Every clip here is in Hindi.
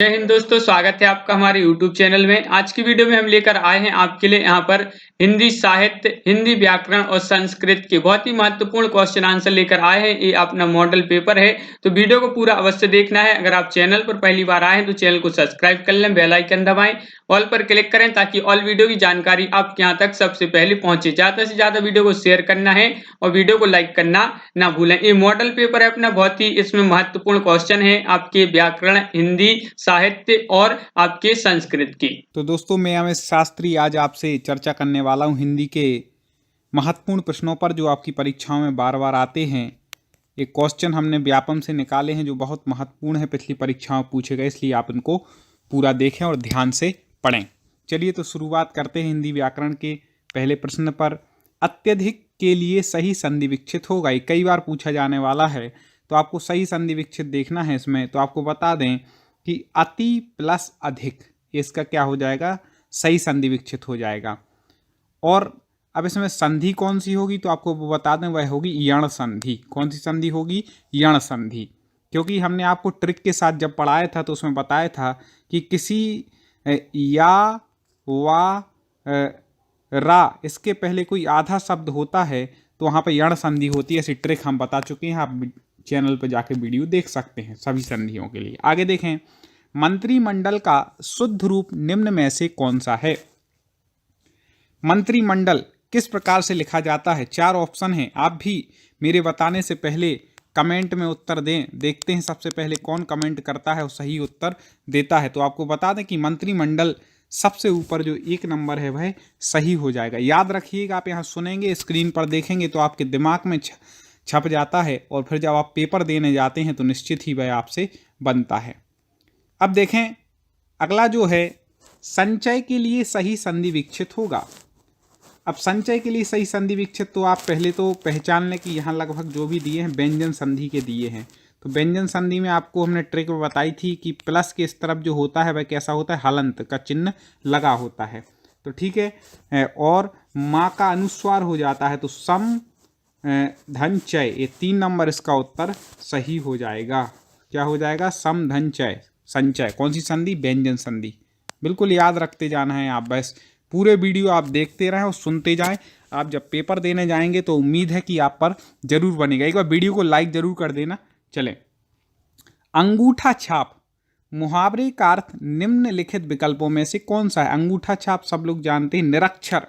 जय हिंद दोस्तों, स्वागत है आपका हमारे YouTube चैनल में। आज की वीडियो में हम लेकर आए हैं आपके लिए यहाँ पर हिंदी साहित्य, हिंदी व्याकरण और संस्कृत के बहुत ही महत्वपूर्ण क्वेश्चन आंसर लेकर आए हैं। ये अपना मॉडल पेपर है, तो वीडियो को पूरा अवश्य देखना है। अगर आप चैनल पर पहली बार आए हैं तो चैनल को सब्सक्राइब कर लें, बेल आइकन दबाएं, ऑल पर क्लिक करें ताकि ऑल वीडियो की जानकारी आपके यहाँ तक सबसे पहले पहुंचे। ज्यादा से ज्यादा वीडियो को शेयर करना है और वीडियो को लाइक करना ना भूलें। ये मॉडल पेपर है अपना, बहुत ही इसमें महत्वपूर्ण क्वेश्चन है आपके व्याकरण, हिंदी, साहित्य और आपके संस्कृत की। तो दोस्तों मैं अमित शास्त्री आज आपसे चर्चा करने वाला हूं हिंदी के महत्वपूर्ण प्रश्नों पर जो आपकी परीक्षाओं में बार बार आते हैं। एक क्वेश्चन हमने व्यापम से निकाले हैं जो बहुत महत्वपूर्ण है, पिछली परीक्षाओं में पूछे गए, इसलिए आप इनको पूरा देखें और ध्यान से पढ़ें। चलिए तो शुरुआत करते हैं हिंदी व्याकरण के पहले प्रश्न पर। अत्यधिक के लिए सही संधि विच्छेद होगा, ये कई बार पूछा जाने वाला है, तो आपको सही संधि विच्छेद देखना है इसमें। तो आपको बता दें कि अति प्लस अधिक, इसका क्या हो जाएगा, सही संधि विच्छेद हो जाएगा। और अब इसमें संधि कौन सी होगी तो आपको वो बता दें, वह होगी यण संधि। कौन सी संधि होगी? यण संधि। क्योंकि हमने आपको ट्रिक के साथ जब पढ़ाया था तो उसमें बताया था कि किसी या वा रा इसके पहले कोई आधा शब्द होता है तो वहाँ पर यण संधि होती है। ऐसी ट्रिक हम बता चुके हैं, आप चैनल पर जाके वीडियो देख सकते हैं सभी संधियों के लिए। आगे देखें, मंत्रिमंडल का शुद्ध रूप निम्न में से कौन सा है? मंत्रिमंडल किस प्रकार से लिखा जाता है? 4 ऑप्शन हैं, आप भी मेरे बताने से पहले कमेंट में उत्तर दें। देखते हैं सबसे पहले कौन कमेंट करता है और सही उत्तर देता है। तो आपको बता दें कि मंत्रिमंडल सबसे ऊपर जो 1 नंबर है वह सही हो जाएगा। याद रखिएगा, आप यहाँ सुनेंगे, स्क्रीन पर देखेंगे तो आपके दिमाग में छप जाता है और फिर जब आप पेपर देने जाते हैं तो निश्चित ही वह आपसे बनता है। अब देखें अगला जो है, संचय के लिए सही संधि विच्छेद होगा। अब संचय के लिए सही संधि विच्छेद तो आप पहले तो पहचान लें कि यहाँ लगभग जो भी दिए हैं व्यंजन संधि के दिए हैं। तो व्यंजन संधि में आपको हमने ट्रिक में बताई थी कि प्लस के इस तरफ जो होता है वह कैसा होता है, हलंत का चिन्ह लगा होता है। तो ठीक है, और माँ का अनुस्वार हो जाता है तो सम धन चय, ये 3 नंबर इसका उत्तर सही हो जाएगा। क्या हो जाएगा? सम धन चय, संचय। कौन सी संधि? व्यंजन संधि। बिल्कुल याद रखते जाना है आप, बस पूरे वीडियो आप देखते रहें और सुनते जाएं। आप जब पेपर देने जाएंगे तो उम्मीद है कि आप पर जरूर बनेगा। एक बार वीडियो को लाइक जरूर कर देना। चलें, अंगूठा छाप मुहावरे का अर्थ निम्नलिखित विकल्पों में से कौन सा है? अंगूठा छाप सब लोग जानते हैं, निरक्षर,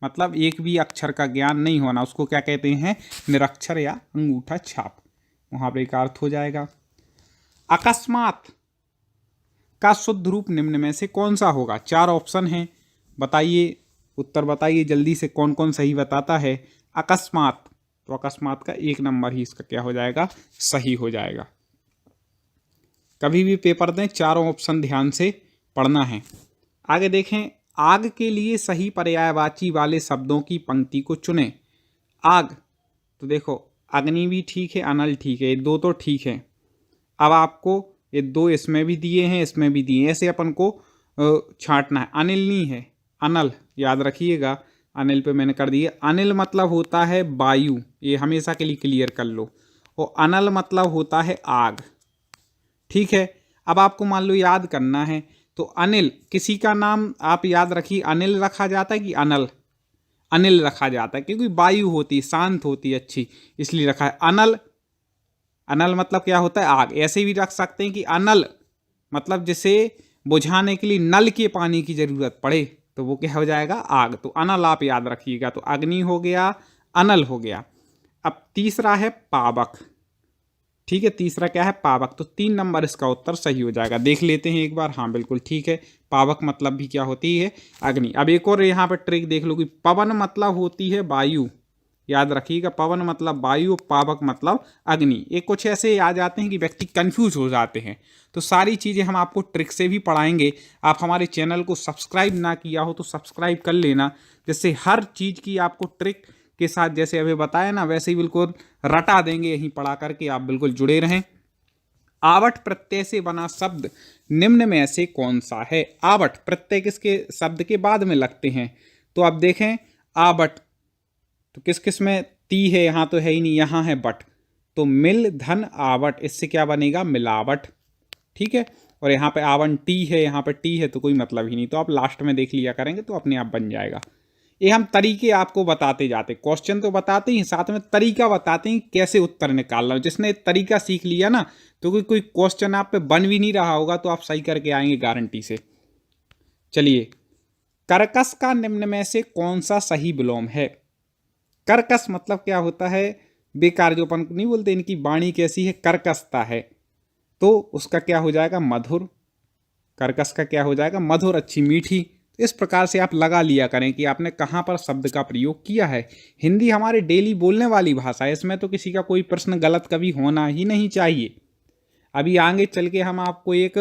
मतलब एक भी अक्षर का ज्ञान नहीं होना, उसको क्या कहते हैं? निरक्षर या अंगूठा छाप। मुहावरे का अर्थ हो जाएगा। अकस्मात का शुद्ध रूप निम्न में से कौन सा होगा? 4 ऑप्शन हैं, बताइए, उत्तर बताइए जल्दी से, कौन कौन सही बताता है। अकस्मात, तो अकस्मात का 1 नंबर ही इसका क्या हो जाएगा? सही हो जाएगा। कभी भी पेपर दें 4 ऑप्शन ध्यान से पढ़ना है। आगे देखें, आग के लिए सही पर्यायवाची वाले शब्दों की पंक्ति को चुनें। आग, तो देखो अग्नि भी ठीक है, अनल ठीक है, ये 2 तो ठीक है। अब आपको ये 2 इसमें भी दिए हैं, इसमें भी दिए हैं, ऐसे अपन को छांटना है। अनिल नहीं है, अनल, याद रखिएगा। अनिल पे मैंने कर दिया। अनिल मतलब होता है वायु, ये हमेशा के लिए क्लियर कर लो, और अनल मतलब होता है आग। ठीक है, अब आपको मान लो याद करना है तो अनिल, किसी का नाम आप याद रखिए, अनिल रखा जाता है कि अनल? अनिल रखा जाता है, क्योंकि वायु होती है, शांत होती है, अच्छी, इसलिए रखा है अनल। अनल मतलब क्या होता है? आग। ऐसे भी रख सकते हैं कि अनल मतलब जिसे बुझाने के लिए नल के पानी की जरूरत पड़े तो वो क्या हो जाएगा? आग। तो अनल आप याद रखिएगा। तो अग्नि हो गया, अनल हो गया। अब तीसरा है पावक। ठीक है, तीसरा क्या है? पावक। तो 3 नंबर इसका उत्तर सही हो जाएगा। देख लेते हैं एक बार। हाँ बिल्कुल ठीक है, पावक मतलब भी क्या होती है? अग्नि। अब एक और यहाँ पर ट्रिक देख लो कि पवन मतलब होती है वायु, याद रखिएगा, पवन मतलब वायु, पावक मतलब अग्नि। ये कुछ ऐसे आ जाते हैं कि व्यक्ति कंफ्यूज हो जाते हैं, तो सारी चीज़ें हम आपको ट्रिक से भी पढ़ाएंगे। आप हमारे चैनल को सब्सक्राइब ना किया हो तो सब्सक्राइब कर लेना, जिससे हर चीज़ की आपको ट्रिक के साथ जैसे अभी बताया ना वैसे ही बिल्कुल रटा देंगे यहीं पढ़ा करके। आप बिल्कुल जुड़े रहें। आवट प्रत्यय से बना शब्द निम्न में से कौन सा है? आवट प्रत्यय किसके शब्द के बाद में लगते हैं? तो आप देखें, आवट तो किस किस में ती है? यहाँ तो है ही नहीं, यहाँ है बट। तो मिल धन आवट, इससे क्या बनेगा? मिलावट। ठीक है, और यहाँ पे आवन टी है, यहाँ पे टी है, तो कोई मतलब ही नहीं। तो आप लास्ट में देख लिया करेंगे तो अपने आप बन जाएगा। ये हम तरीके आपको बताते जाते, क्वेश्चन तो बताते ही, साथ में तरीका बताते हैं कैसे उत्तर निकालना। जिसने तरीका सीख लिया ना, तो कोई क्वेश्चन आप पे बन भी नहीं रहा होगा तो आप सही करके आएंगे गारंटी से। चलिए, कर्कश का निम्न में से कौन सा सही विलोम है? कर्कश मतलब क्या होता है? बेकार, जो अपन नहीं बोलते इनकी वाणी कैसी है, कर्कशता है, तो उसका क्या हो जाएगा? मधुर। कर्कश का क्या हो जाएगा? मधुर, अच्छी, मीठी। इस प्रकार से आप लगा लिया करें कि आपने कहाँ पर शब्द का प्रयोग किया है। हिंदी हमारे डेली बोलने वाली भाषा है, इसमें तो किसी का कोई प्रश्न गलत कभी होना ही नहीं चाहिए। अभी आगे चल के हम आपको एक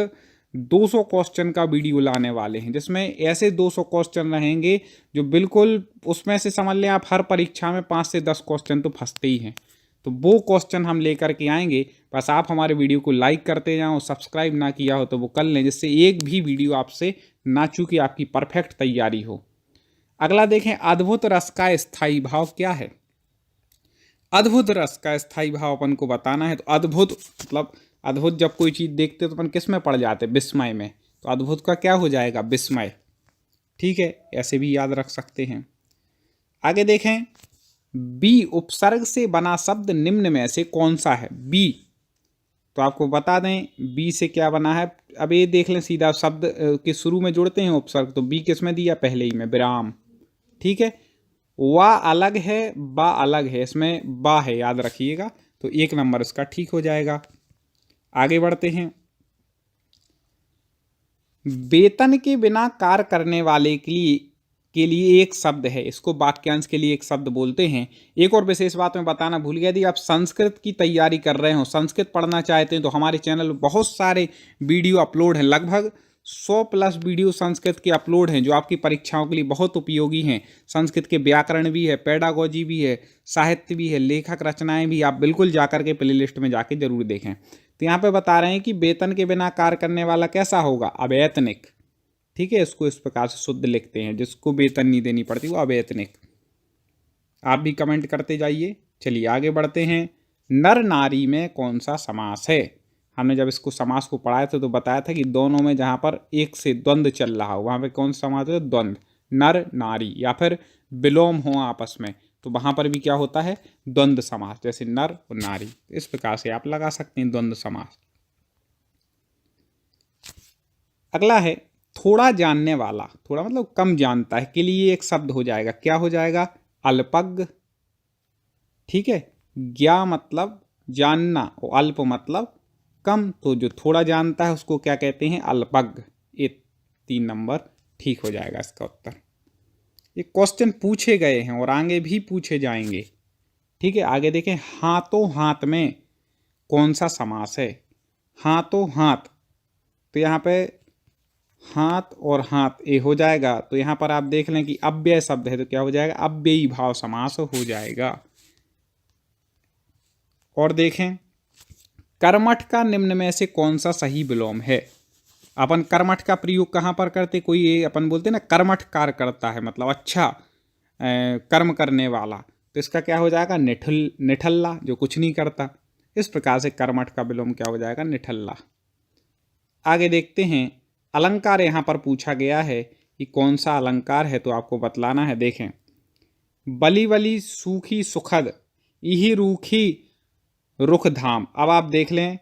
200 क्वेश्चन का वीडियो लाने वाले हैं, जिसमें ऐसे 200 क्वेश्चन रहेंगे जो बिल्कुल, उसमें से समझ लें आप हर परीक्षा में 5 से 10 क्वेश्चन तो फंसते ही हैं। तो वो क्वेश्चन हम लेकर के आएंगे। बस आप हमारे वीडियो को लाइक करते जाओ, सब्सक्राइब ना किया हो तो वो कर लें, जिससे एक भी वीडियो आपसे ना चूके, आपकी परफेक्ट तैयारी हो। अगला देखें, अद्भुत रस का स्थायी भाव क्या है? अद्भुत रस का स्थायी भाव अपन को बताना है। तो अद्भुत मतलब, अद्भुत जब कोई चीज़ देखते तो अपन किस में पड़ जाते? विस्मय में। तो अद्भुत का क्या हो जाएगा? विस्मय। ठीक है, ऐसे भी याद रख सकते हैं। आगे देखें, बी उपसर्ग से बना शब्द निम्न में से कौन सा है? बी, तो आपको बता दें बी से क्या बना है। अब ये देख लें, सीधा शब्द के शुरू में जोड़ते हैं उपसर्ग, तो बी किस में दिया? पहले ही में, विराम। ठीक है, वा अलग है, बा अलग है, इसमें बा है, याद रखिएगा। तो 1 नंबर इसका ठीक हो जाएगा। आगे बढ़ते हैं, वेतन के बिना कार्य करने वाले के लिए एक शब्द है, इसको वाक्यांश के लिए एक शब्द बोलते हैं। एक और विशेष बात मैं बताना भूल गया, यदि आप संस्कृत की तैयारी कर रहे हो, संस्कृत पढ़ना चाहते हैं, तो हमारे चैनल पर बहुत सारे वीडियो अपलोड हैं, लगभग 100+ वीडियो संस्कृत के अपलोड हैं, जो आपकी परीक्षाओं के लिए बहुत उपयोगी हैं। संस्कृत के व्याकरण भी है, पेडागोजी भी है, साहित्य भी है, लेखक रचनाएं भी। आप बिल्कुल जाकर के प्लेलिस्ट में जाके जरूर देखें। तो यहाँ पे बता रहे हैं कि वेतन के बिना कार्य करने वाला कैसा होगा? अवैतनिक। ठीक है, इसको इस प्रकार से शुद्ध लिखते हैं, जिसको वेतन नहीं देनी पड़ती वो अवैतनिक। आप भी कमेंट करते जाइए। चलिए आगे बढ़ते हैं, नर नारी में कौन सा समास है? हमने जब इसको समास को पढ़ाया था तो बताया था कि दोनों में जहाँ पर एक से द्वंद्व चल रहा हो, वहाँ पे कौन सा समास है? द्वंद्व। नर नारी, या फिर विलोम हो आपस में, तो वहाँ पर भी क्या होता है? द्वंद्व समास, जैसे नर और नारी। इस प्रकार से आप लगा सकते हैं द्वंद्व समास। अगला है, थोड़ा जानने वाला, थोड़ा मतलब कम जानता है, के लिए एक शब्द हो जाएगा। क्या हो जाएगा? अल्पज्ञ। ठीक है, ज्ञा मतलब जानना और अल्प मतलब कम, तो जो थोड़ा जानता है उसको क्या कहते हैं? अल्पज्ञ। ये 3 नंबर ठीक हो जाएगा इसका उत्तर। ये क्वेश्चन पूछे गए हैं और आगे भी पूछे जाएंगे। ठीक है, आगे देखें, हाथों हाथ में कौन सा समास है? हाथों हाथ, तो यहाँ पे हाथ और हाथ ये हो जाएगा। तो यहाँ पर आप देख लें कि अव्यय शब्द है, तो क्या हो जाएगा? अव्ययी भाव समास हो जाएगा। और देखें, कर्मठ का निम्न में से कौन सा सही विलोम है? अपन कर्मठ का प्रयोग कहाँ पर करते? कोई ये अपन बोलते ना, कर्मठ कार्य करता है, मतलब अच्छा कर्म करने वाला, तो इसका क्या हो जाएगा? निठल्ला, जो कुछ नहीं करता। इस प्रकार से कर्मठ का विलोम क्या हो जाएगा? निठल्ला। आगे देखते हैं, अलंकार यहाँ पर पूछा गया है कि कौन सा अलंकार है, तो आपको बतलाना है। देखें, बली बली सूखी सुखद, यही रूखी रुख धाम। अब आप देख लें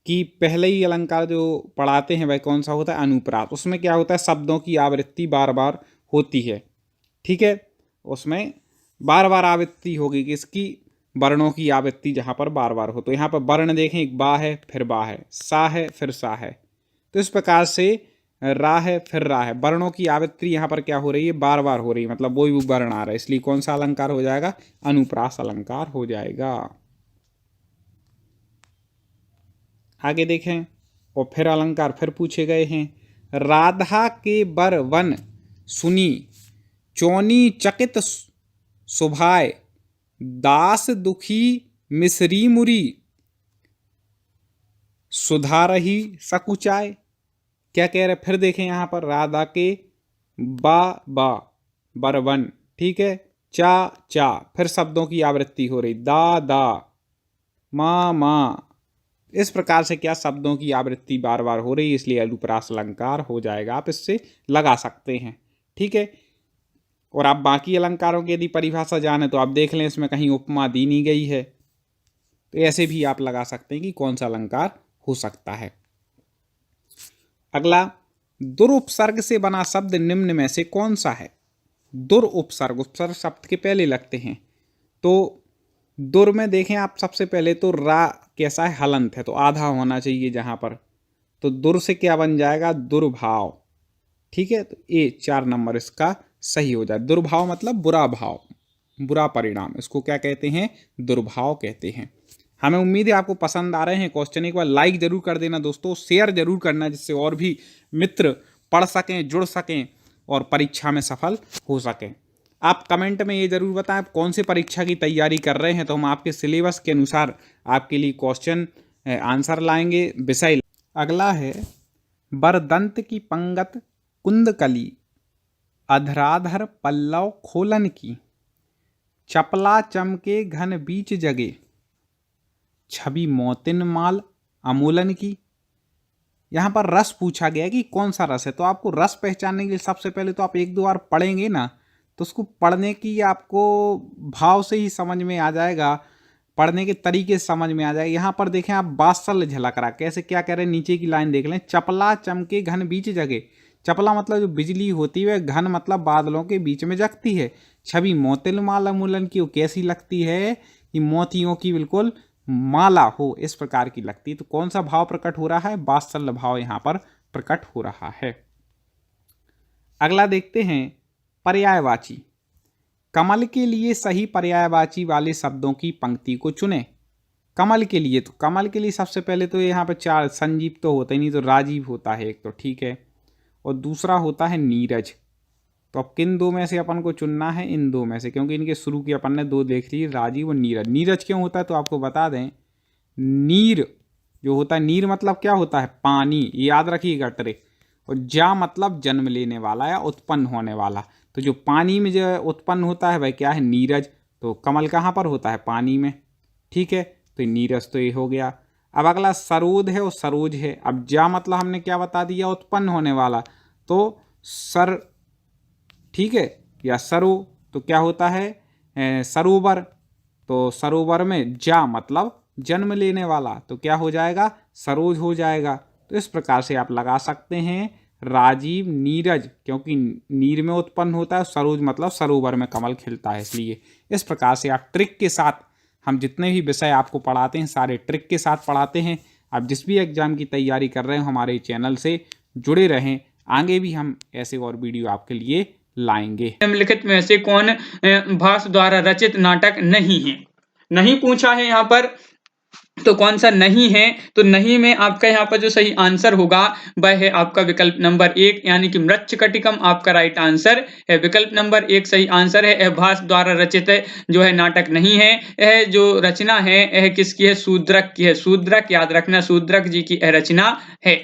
कि पहले ही अलंकार जो पढ़ाते हैं वह कौन सा होता है? अनुप्रास। उसमें क्या होता है? शब्दों की आवृत्ति बार बार होती है। ठीक है, उसमें बार बार आवृत्ति होगी, किसकी? वर्णों की आवृत्ति जहाँ पर बार बार हो। तो यहाँ पर वर्ण देखें, एक बा है, फिर बा है, सा है, फिर सा है, तो इस प्रकार से रा है, फिर रा है, वर्णों की आवृत्ति यहाँ पर क्या हो रही है? बार बार हो रही है, मतलब वही वर्ण आ रहा है, इसलिए कौन सा अलंकार हो जाएगा? अनुप्रास अलंकार हो जाएगा। आगे देखें, और फिर अलंकार फिर पूछे गए हैं, राधा के बर वन सुनी, चौनी चकित सुभाय, दास दुखी मिसरी मुरी, सुधा रही सकुचाय। क्या कह रहे? फिर देखें यहाँ पर, राधा के बा बरवन, ठीक है, चा, फिर शब्दों की आवृत्ति हो रही, दा मा, इस प्रकार से क्या शब्दों की आवृत्ति बार बार हो रही है, इसलिए अनुप्रास अलंकार हो जाएगा। आप इससे लगा सकते हैं, ठीक है। और आप बाकी अलंकारों की यदि परिभाषा जाने तो आप देख लें, इसमें कहीं उपमा दी नहीं गई है, तो ऐसे भी आप लगा सकते हैं कि कौन सा अलंकार हो सकता है। अगला, दुरुपसर्ग से बना शब्द निम्न में से कौन सा है? दुरुपसर्ग, उपसर्ग शब्द के पहले लगते हैं, तो दुर में देखें आप सबसे पहले तो रा कैसा है, हलंत है, तो आधा होना चाहिए जहां पर, तो दुर से क्या बन जाएगा, दुर्भाव, ठीक है। तो ये 4 नंबर इसका सही हो जाए। दुर्भाव मतलब बुरा भाव, बुरा परिणाम, इसको क्या कहते हैं, दुर्भाव कहते हैं। हमें उम्मीद है आपको पसंद आ रहे हैं क्वेश्चन। एक बार लाइक जरूर कर देना दोस्तों, शेयर जरूर करना, जिससे और भी मित्र पढ़ सकें, जुड़ सकें और परीक्षा में सफल हो सकें। आप कमेंट में ये जरूर बताएं आप कौन सी परीक्षा की तैयारी कर रहे हैं, तो हम आपके सिलेबस के अनुसार आपके लिए क्वेश्चन आंसर लाएंगे, विषय। अगला है, बरदंत की पंगत कुंदकली, अधराधर पल्लव खोलन की, चपला चमके घन बीच जगे, छवि मोतिन माल अमूलन की। यहाँ पर रस पूछा गया कि कौन सा रस है, तो आपको रस पहचानने के लिए सबसे पहले तो आप 1-2 बार पढ़ेंगे ना, तो उसको पढ़ने की आपको भाव से ही समझ में आ जाएगा, पढ़ने के तरीके से समझ में आ जाएगा। यहाँ पर देखें आप, बात्सल्य झलक रहा, कैसे क्या कह रहे हैं, नीचे की लाइन देख लें, चपला चमके घन बीच जगे। चपला मतलब जो बिजली होती है, घन मतलब बादलों के बीच में जगती है। छवि मोतिल माला मूलन की, वो कैसी लगती है कि मोतियों की बिल्कुल माला हो, इस प्रकार की लगती है। तो कौन सा भाव प्रकट हो रहा है, वात्सल्य भाव यहाँ पर प्रकट हो रहा है। अगला देखते हैं, पर्यायवाची। कमल के लिए सही पर्यायवाची वाले शब्दों की पंक्ति को चुनें। कमल के लिए, तो कमल के लिए सबसे पहले तो यहाँ पर 4, संजीव तो होता ही नहीं, तो राजीव होता है एक, तो ठीक है, और दूसरा होता है नीरज। तो अब किन 2 में से अपन को चुनना है, इन 2 में से, क्योंकि इनके शुरू की अपन ने 2 देख ली, राजीव और नीरज। नीरज क्यों होता है तो आपको बता दें, नीर जो होता है, नीर मतलब क्या होता है, पानी, याद रखिएगा ट्रिक। और जा मतलब जन्म लेने वाला या उत्पन्न होने वाला, तो जो पानी में जो उत्पन्न होता है वह क्या है, नीरज। तो कमल कहाँ पर होता है, पानी में, ठीक है, तो नीरज तो ये हो गया। अब अगला सरोद है और सरोज है। अब जा मतलब हमने क्या बता दिया, उत्पन्न होने वाला, तो सर, ठीक है, या सरो तो क्या होता है, सरोवर, तो सरोवर में जा मतलब जन्म लेने वाला, तो क्या हो जाएगा, सरोज हो जाएगा। तो इस प्रकार से आप लगा सकते हैं, राजीव नीरज, क्योंकि नीर में उत्पन्न होता है, सरोज मतलब सरोवर में कमल खिलता है, इसलिए। इस प्रकार से आप ट्रिक के साथ, हम जितने भी विषय आपको पढ़ाते हैं सारे ट्रिक के साथ पढ़ाते हैं। आप जिस भी एग्जाम की तैयारी कर रहे हो हमारे चैनल से जुड़े रहें, आगे भी हम ऐसे और वीडियो आपके लिए लाएंगे। निम्नलिखित में से कौन भास द्वारा रचित नाटक नहीं है? नहीं पूछा है यहाँ पर, तो कौन सा नहीं है, तो नहीं में आपका यहाँ पर जो सही आंसर होगा वह है आपका विकल्प नंबर 1, यानी कि मृच्छकटिकम आपका राइट आंसर है। विकल्प नंबर 1 सही आंसर है। यह भास द्वारा रचित जो है नाटक नहीं है। यह जो रचना है यह किसकी है, शूद्रक की है। शूद्रक, याद रखना, शूद्रक जी की रचना है।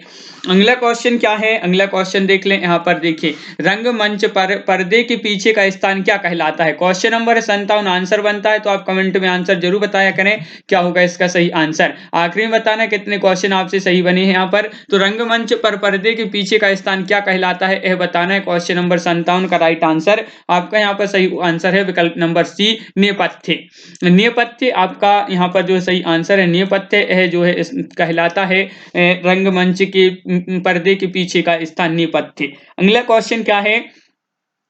अगला क्वेश्चन क्या है, अगला क्वेश्चन देख लें। यहाँ पर देखिए, रंगमंच पर पर्दे के पीछे का स्थान क्या कहलाता है? क्वेश्चन नंबर 57 आंसर बनता है, तो आप कमेंट में आंसर जरूर बताया करें क्या होगा इसका सही आंसर। आखिरी में बताना कितने क्वेश्चन आपसे सही बने हैं यहाँ पर। तो रंगमंच पर पर्दे के पीछे का स्थान क्या कहलाता है, यह बताना है। क्वेश्चन नंबर 57 का राइट आंसर आपका यहाँ पर सही आंसर है विकल्प नंबर सी, नेपथ्य। नेपथ्य आपका यहाँ पर जो सही आंसर है, नेपथ्य है जो है कहलाता है रंगमंच के पर्दे के पीछे का स्थान नेपथ्य। अगला क्वेश्चन क्या है,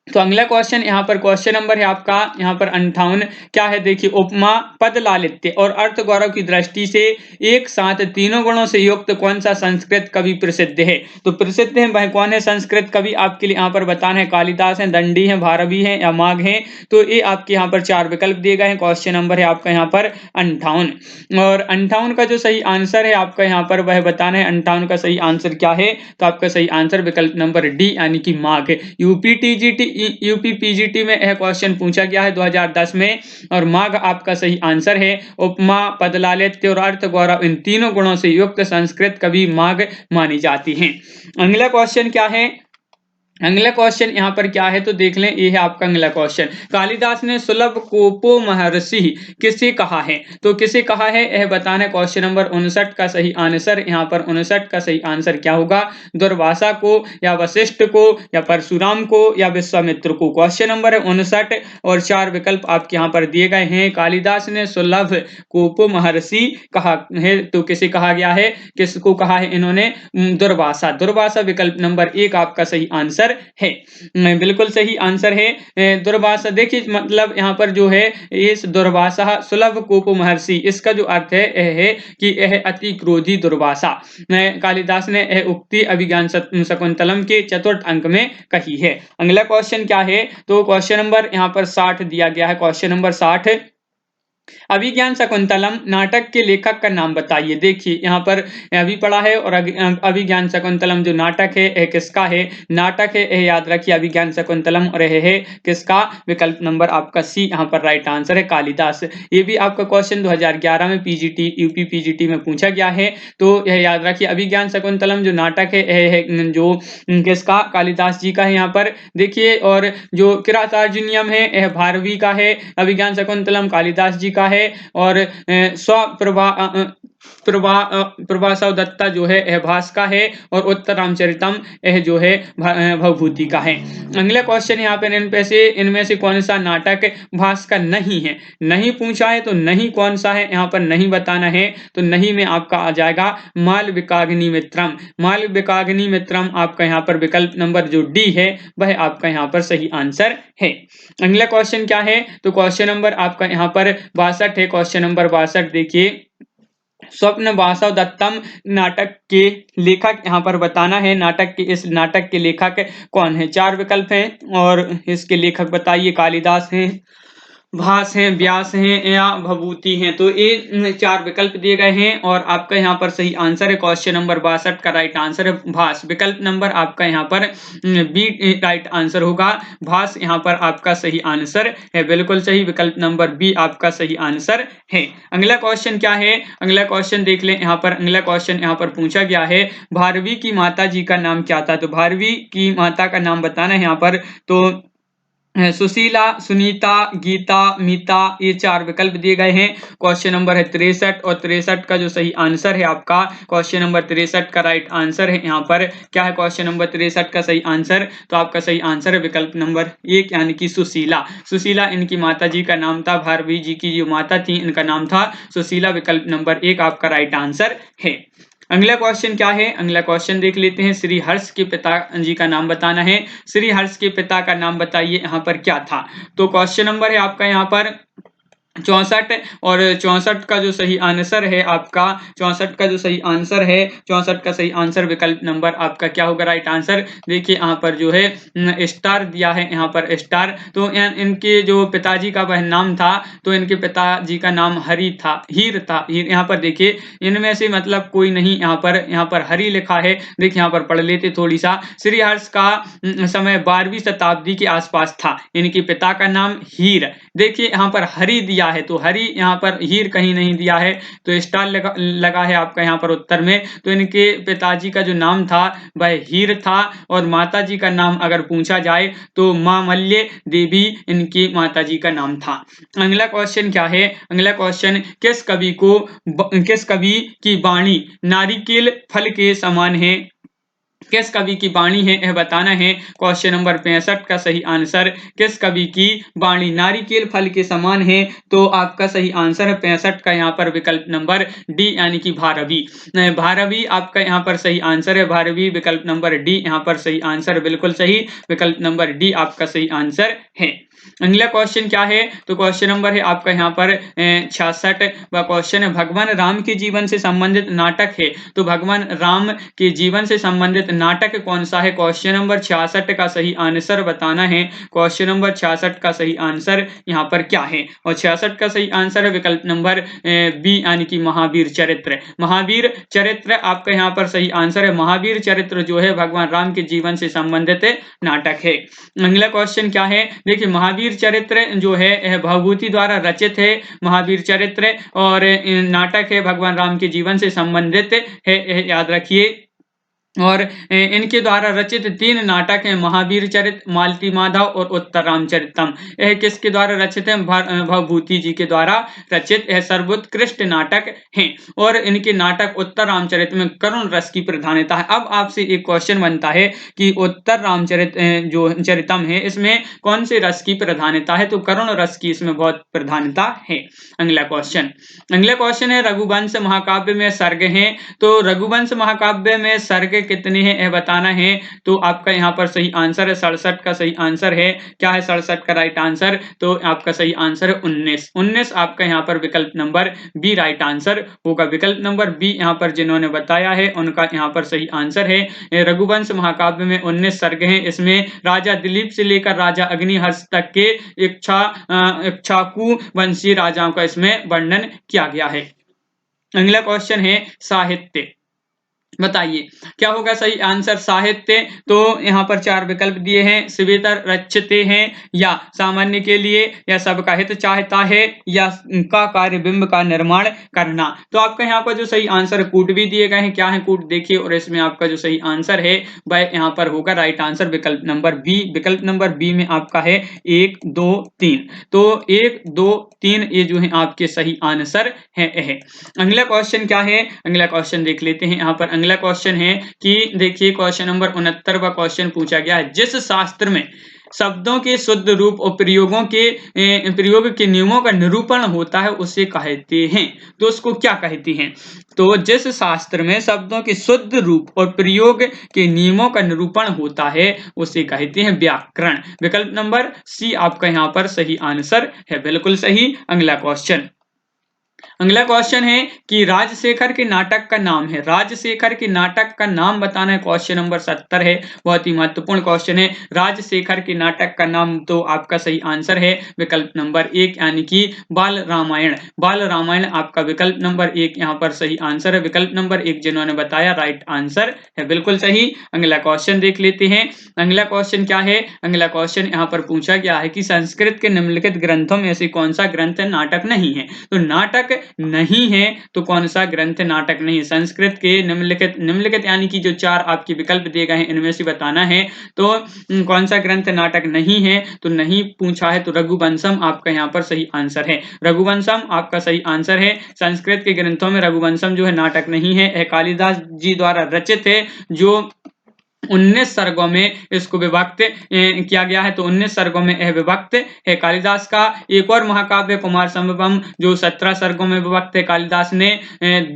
तो अगला क्वेश्चन यहाँ पर क्वेश्चन नंबर है आपका यहाँ पर 58। क्या है देखिए, उपमा, पद लालित्य और अर्थ गौरव की दृष्टि से एक साथ तीनों गुणों से युक्त कौन सा संस्कृत कवि प्रसिद्ध है? तो प्रसिद्ध है वह कौन है संस्कृत कवि, आपके लिए यहाँ पर बताना है। कालिदास है, दंडी है, भारवी है या माघ है? तो ये आपके यहाँ पर 4 विकल्प दिए गए हैं। क्वेश्चन नंबर है आपका यहाँ पर 58, और 58 का जो सही आंसर है आपका यहाँ पर वह बताना है। 58 का सही आंसर क्या है, तो आपका सही आंसर विकल्प नंबर डी, यानी कि माघ। यूपी पीजीटी में यह क्वेश्चन पूछा गया है 2010 में, और माघ आपका सही आंसर है। उपमा, पद लालित्य और अर्थ गौरव, इन तीनों गुणों से युक्त संस्कृत कवि माघ मानी जाती हैं। अगला क्वेश्चन क्या है, अगला क्वेश्चन यहाँ पर क्या है तो देख लें, ये है आपका अगला क्वेश्चन। कालिदास ने सुलभ कोपो महर्षि किसे कहा है? तो किसे कहा है यह बताना। क्वेश्चन नंबर 59 का सही आंसर, यहाँ पर 59 का सही आंसर क्या होगा? दुर्वासा को, या वशिष्ठ को, या परशुराम को, या विश्वामित्र को। क्वेश्चन नंबर 59 और 4 विकल्प आपके यहाँ पर दिए गए हैं। कालिदास ने सुलभ कोपो महर्षि कहा है, तो किसे कहा गया है? किसको कहा है इन्होंने? दुर्वासा। दुर्वासा विकल्प नंबर 1 आपका सही आंसर है। बिल्कुल सही आंसर है दुर्वासा। देखिए मतलब यहाँ पर जो है इस दुर्वासा सुलभ कोपो महर्षि, इसका जो अर्थ है यह है कि यह अति क्रोधी दुर्वासा। कालिदास ने यह उक्ति अभिज्ञान शकुंतलम के चतुर्थ अंक में कही है। अगला क्वेश्चन क्या है तो क्वेश्चन नंबर यहाँ पर 60 दिया गया है। क्वेश्चन नंबर 60, अभिज्ञान शकुंतलम नाटक के लेखक का नाम बताइए। देखिए यहाँ पर अभी पढ़ा है, और अभिज्ञान शकुंतलम जो नाटक है यह किसका है? नाटक है, यह याद रखिए अभिज्ञान शकुंतलम, और यह है किसका? विकल्प नंबर आपका सी यहाँ पर राइट आंसर है, कालिदास। ये भी आपका क्वेश्चन 2011 में पीजीटी यूपी पीजीटी में पूछा गया है, तो यह याद रखिए अभिज्ञान शकुंतलम जो नाटक है यह है जो किसका? कालिदास जी का है यहाँ पर। देखिए और जो किरातार्जुनीयम है यह भारवी का है, अभिज्ञान शकुंतलम कालिदास जी का है, और स्वप्रभा प्रभासव दत्ता जो है यह भास का है, और उत्तर रामचरितम यह जो है भवभूति का है। अगला क्वेश्चन यहाँ पे इनमें से कौन सा नाटक भास का नहीं है? नहीं पूछा है तो नहीं कौन सा है यहाँ पर नहीं बताना है, तो नहीं में आपका आ जाएगा मालविकाग्नि मित्रम। मालविकाग्नि मित्रम आपका यहाँ पर विकल्प नंबर जो डी है वह आपका यहाँ पर सही आंसर है। अगला क्वेश्चन क्या है तो क्वेश्चन नंबर आपका यहाँ पर 62 है। क्वेश्चन नंबर 62 देखिए, स्वप्न वासव दत्तम नाटक के लेखक यहाँ पर बताना है। इस नाटक के लेखक कौन है? 4 विकल्प हैं और इसके लेखक बताइए। कालिदास हैं, भास हैं, व्यास हैं, या भभूति हैं। तो ये 4 विकल्प दिए गए हैं, और आपका यहाँ पर सही आंसर है क्वेश्चन नंबर 62 का राइट आंसर है भास। विकल्प नंबर आपका यहाँ पर बी राइट आंसर होगा, भास यहाँ पर आपका सही आंसर है। बिल्कुल सही, विकल्प नंबर बी आपका सही आंसर है। अगला क्वेश्चन क्या है? अगला क्वेश्चन देख लें यहाँ पर। अगला क्वेश्चन यहाँ पर पूछा गया है, भारवी की माता जी का नाम क्या था? तो भारवी की माता का नाम बताना है यहाँ पर। तो सुशीला, सुनीता, गीता, मीता, ये 4 विकल्प दिए गए हैं। क्वेश्चन नंबर है 63, और 63 का जो सही आंसर है आपका, क्वेश्चन नंबर 63 का राइट आंसर है यहाँ पर। क्या है क्वेश्चन नंबर 63 का सही आंसर? तो आपका सही आंसर है विकल्प नंबर 1 यानी कि सुशीला। सुशीला इनकी माता जी का नाम था। भारवी जी की जो माता थी इनका नाम था सुशीला। विकल्प नंबर 1 आपका राइट आंसर है। अगला क्वेश्चन क्या है? अगला क्वेश्चन देख लेते हैं। श्री हर्ष के पिता जी का नाम बताना है। श्री हर्ष के पिता का नाम बताइए यहाँ पर क्या था? तो क्वेश्चन नंबर है आपका यहाँ पर 64, और 64 का जो सही आंसर है आपका, 64 का जो सही आंसर है, 64 का सही आंसर विकल्प नंबर आपका क्या होगा राइट आंसर? देखिए यहाँ पर जो है स्टार दिया है यहाँ पर स्टार। तो इनके जो पिताजी का वह नाम था, तो इनके पिताजी का नाम हरि था, हीर था। यहाँ पर देखिए इनमें से मतलब कोई नहीं, यहाँ पर हरि लिखा है। देखिए यहाँ पर पढ़ लेते थोड़ी सा। श्री हर्ष का समय 12वीं शताब्दी के आसपास था। इनके पिता का नाम हीर, देखिए यहाँ पर हरि दिया है, तो हरि यहाँ पर हीर कहीं नहीं दिया है, तो स्टार लगा है आपका यहाँ पर उत्तर में। तो इनके पिताजी का जो नाम था वह हीर था, और माता जी का नाम अगर पूछा जाए तो माँ मल्य देवी इनकी माता जी का नाम था। अगला क्वेश्चन क्या है? अगला क्वेश्चन, किस कवि की वाणी नारिकेल फल के समान है? किस कवि की वाणी है यह बताना है। क्वेश्चन नंबर 65 का सही आंसर, किस कवि की वाणी नारिकेल फल के समान है? तो आपका सही आंसर है 65 का यहाँ पर विकल्प नंबर डी यानी कि भारवी। भारवी आपका यहाँ पर सही आंसर है, भारवी विकल्प नंबर डी यहाँ पर सही आंसर, बिल्कुल सही, विकल्प नंबर डी आपका सही आंसर है। अगला क्वेश्चन क्या है? तो क्वेश्चन नंबर है आपका यहाँ पर 66 व क्वेश्चन है, भगवान राम के जीवन से संबंधित नाटक है, तो भगवान राम के जीवन से संबंधित नाटक कौन सा है? क्वेश्चन नंबर 66 का सही आंसर बताना है। क्वेश्चन नंबर 66 का सही आंसर यहाँ पर क्या है? और 66 का सही आंसर है विकल्प नंबर बी यानी कि महावीर चरित्र। महावीर चरित्र आपका यहाँ पर सही आंसर है। महावीर चरित्र जो है भगवान राम के जीवन से संबंधित नाटक है। अगला क्वेश्चन क्या है? देखिए महावीर चरित्र जो है यह भवभूति द्वारा रचित है, महावीर चरित्र, और नाटक है भगवान राम के जीवन से संबंधित है, याद रखिए। और इनके द्वारा रचित 3 नाटक हैं, महावीर चरित, मालती माधव और उत्तर रामचरितम। यह किसके द्वारा रचित है? भवभूति जी के द्वारा रचित यह सर्वोत्कृष्ट नाटक हैं। और इनके नाटक उत्तर रामचरित में करुण रस की प्रधानता है। अब आपसे एक क्वेश्चन बनता है कि उत्तर रामचरित जो चरितम है इसमें कौन से रस की प्रधानता है? तो करुण रस की इसमें बहुत प्रधानता है। अगला क्वेश्चन है, रघुवंश महाकाव्य में सर्ग हैं, तो रघुवंश महाकाव्य में सर्ग कितने हैं यह बताना है। तो आपका यहाँ पर सही आंसर है 67 का सही आंसर है। क्या है 67 का राइट आंसर? तो आपका सही आंसर है 19 आपका यहाँ पर विकल्प नंबर बी राइट आंसर होगा। विकल्प नंबर बी यहाँ पर जिन्होंने बताया है उनका यहाँ पर सही आंसर है। रघुवंश महाकाव्य में 19 सर्ग हैं। इसमें राजा दिलीप से लेकर राजा अग्निहर्ष तक के इक्ष्वाकु वंशीय राजाओं का इसमें वर्णन किया गया है। अगला क्वेश्चन है साहित्य, बताइए क्या होगा सही आंसर? साहित्य, तो यहाँ पर 4 विकल्प दिए हैं, शिवेतर रचते हैं, या सामान्य के लिए, या सबका हित चाहता है, या का कार्य बिंब का निर्माण करना। तो आपका यहाँ पर जो सही आंसर कूट भी दिए गए हैं। क्या है कूट? देखिए, और इसमें आपका जो सही आंसर है वह यहाँ पर होगा राइट आंसर विकल्प नंबर बी। विकल्प नंबर बी में आपका है 1 2 3, तो 1 2 3 ये जो है आपके सही आंसर है। अगला क्वेश्चन क्या है? अगला क्वेश्चन देख लेते हैं। यहाँ पर अगला क्वेश्चन है कि देखिए क्वेश्चन नंबर 69वां क्वेश्चन पूछा गया है, जिस शास्त्र में शब्दों के शुद्ध रूप और प्रयोग के नियमों का निरूपण होता है उसे कहते हैं, तो उसको क्या कहते हैं? तो जिस शास्त्र में शब्दों के शुद्ध रूप और प्रयोग के नियमों का निरूपण होता है उसे कहते हैं व्याकरण। विकल्प नंबर सी आपका यहाँ पर सही आंसर है, बिल्कुल सही। अगला क्वेश्चन है कि राजशेखर के नाटक का नाम है, राजशेखर के नाटक का नाम बताना है। क्वेश्चन नंबर 70 है, बहुत ही महत्वपूर्ण क्वेश्चन है। राजशेखर के नाटक का नाम, तो आपका सही आंसर है विकल्प नंबर 1 यानी कि बाल रामायण। बाल रामायण आपका विकल्प नंबर 1 यहाँ पर सही आंसर है। विकल्प नंबर 1 जिन्होंने बताया राइट आंसर है, बिल्कुल सही। अगला क्वेश्चन देख लेते हैं। अगला क्वेश्चन क्या है? अगला क्वेश्चन यहाँ पर पूछा गया है कि संस्कृत के निम्नलिखित ग्रंथों में से कौन सा ग्रंथ नाटक नहीं है? तो नाटक नहीं है तो कौन सा ग्रंथ नाटक नहीं है? संस्कृत के निम्नलिखित यानी कि जो 4 आपके विकल्प दिए गए हैं इनमें से बताना है। तो कौन सा ग्रंथ नाटक नहीं है? तो नहीं पूछा है तो रघुवंशम आपका यहाँ पर सही आंसर है। रघुवंशम आपका सही आंसर है। संस्कृत के ग्रंथों में रघुवंशम जो है नाटक नहीं है। यह कालिदास जी द्वारा रचित है, जो 19 सर्गों में इसको विभक्त किया गया है। तो 19 सर्गों में यह विभक्त है कालिदास का। एक और महाकाव्य कुमार संभवम जो 17 सर्गों में विभक्त है। कालिदास ने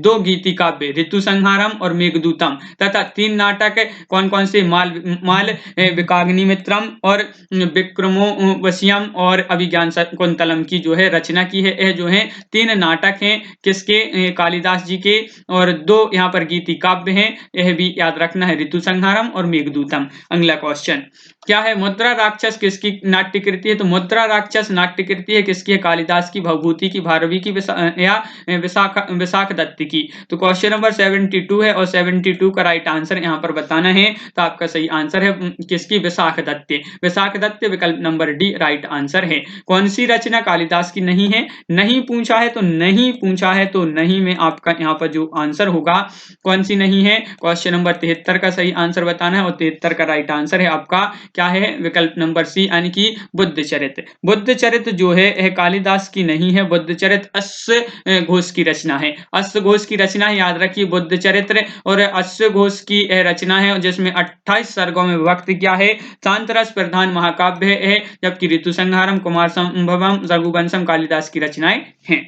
2 गीति काव्य ऋतु संहारम और मेघदूतम तथा 3 नाटक कौन कौन से? माल विकाग्निमित्रम और विक्रमोवशियम और अभिज्ञान शाकुंतलम की जो है रचना की है। यह जो है 3 नाटक हैं किसके? कालिदास जी के, और 2 यहाँ पर गीति काव्य हैं, यह भी याद रखना है, ऋतु संहारम और मेघदूतम। अगला क्वेश्चन क्या है? मुद्रा राक्षस किसकी नाट्य कृति है? तो मुद्रा राक्षस नाट्य कृति है किसकी है? कालिदास की, भवभूति की, भारवी की, या विशाख दत्त की। तो क्वेश्चन नंबर 72 है और 72 का राइट आंसर यहाँ पर बताना है। तो आपका सही आंसर है किसकी? विशाख दत्त। विशाख दत्त विकल्प नंबर डी राइट आंसर है। कौन सी रचना कालिदास की नहीं है? नहीं पूछा है तो नहीं पूछा है, तो नहीं में आपका यहाँ पर जो आंसर होगा कौन सी नहीं है? क्वेश्चन नंबर 73 का सही आंसर बताना है और 73 का राइट आंसर है आपका क्या है? विकल्प नंबर सी यानी कि बुद्धचरित। बुद्धचरित जो है यह कालिदास की नहीं है। बुद्धचरित अश्व घोष की रचना है। अश्व घोष की रचना है, याद रखिए बुद्धचरित्र और अश्व घोष की रचना है जिसमें 28 सर्गों में विभक्त किया है। शांतरस प्रधान महाकाव्य है, जबकि ऋतु संहारम, कुमार संभवम, रघुवंशम कालिदास की रचनाएं हैं।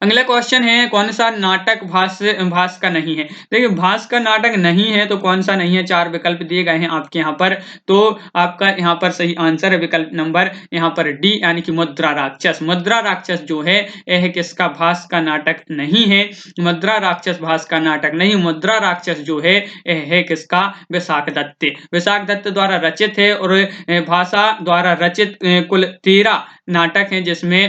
अगला क्वेश्चन है कौन सा नाटक भास का नहीं है? देखिए भास का नाटक नहीं है तो कौन सा नहीं है? 4 विकल्प दिए गए हैं आपके यहाँ पर, तो आपका यहाँ पर सही आंसर है विकल्प नंबर यहाँ पर डी यानी कि मुद्रा राक्षस। मुद्रा राक्षस जो है यह किसका? भास का नाटक नहीं है। मुद्रा राक्षस भास का नाटक नहीं। मुद्रा राक्षस जो है यह है किसका? विशाख दत्त। विशाख दत्त द्वारा रचित है और भाषा द्वारा रचित कुल 13 नाटक हैं, जिसमें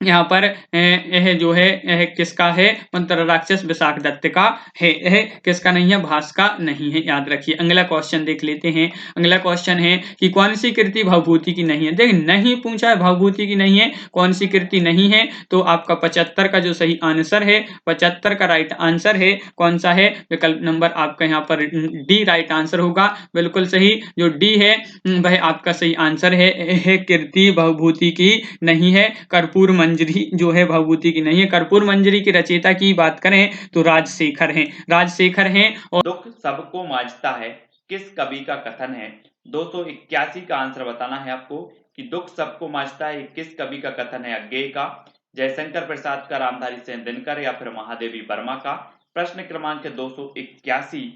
यहाँ पर यह जो है यह किसका है? मंत्र राक्षस विशाख दत्त का है। यह किसका नहीं है? भास का नहीं है, याद रखिए। अगला क्वेश्चन देख लेते हैं। अगला क्वेश्चन है कि कौन सी कृति भवभूति की नहीं है? देखिए नहीं पूछा है भवभूति की नहीं है, कौन सी कृति नहीं है? तो आपका 75 का जो सही आंसर है, 75 का राइट आंसर है कौन सा है? विकल्प नंबर आपका यहाँ पर डी राइट आंसर होगा, बिल्कुल सही। जो डी है वह आपका सही आंसर है। यह कृति भवभूति की नहीं है, कर्पूर मंजरी जो है भवभूति की नहीं है। कर्पूर मंजरी के रचयिता की बात करें तो राजशेखर हैं, राजशेखर हैं। और दुख सबको मांझता है किस कवि का कथन है? 281 का आंसर बताना है आपको कि दुख सबको मांझता है किस कवि का कथन है? अज्ञेय का, जयशंकर प्रसाद का, रामधारी सिंह दिनकर या फिर महादेवी वर्मा का। प्रश्न क्रमांक 281।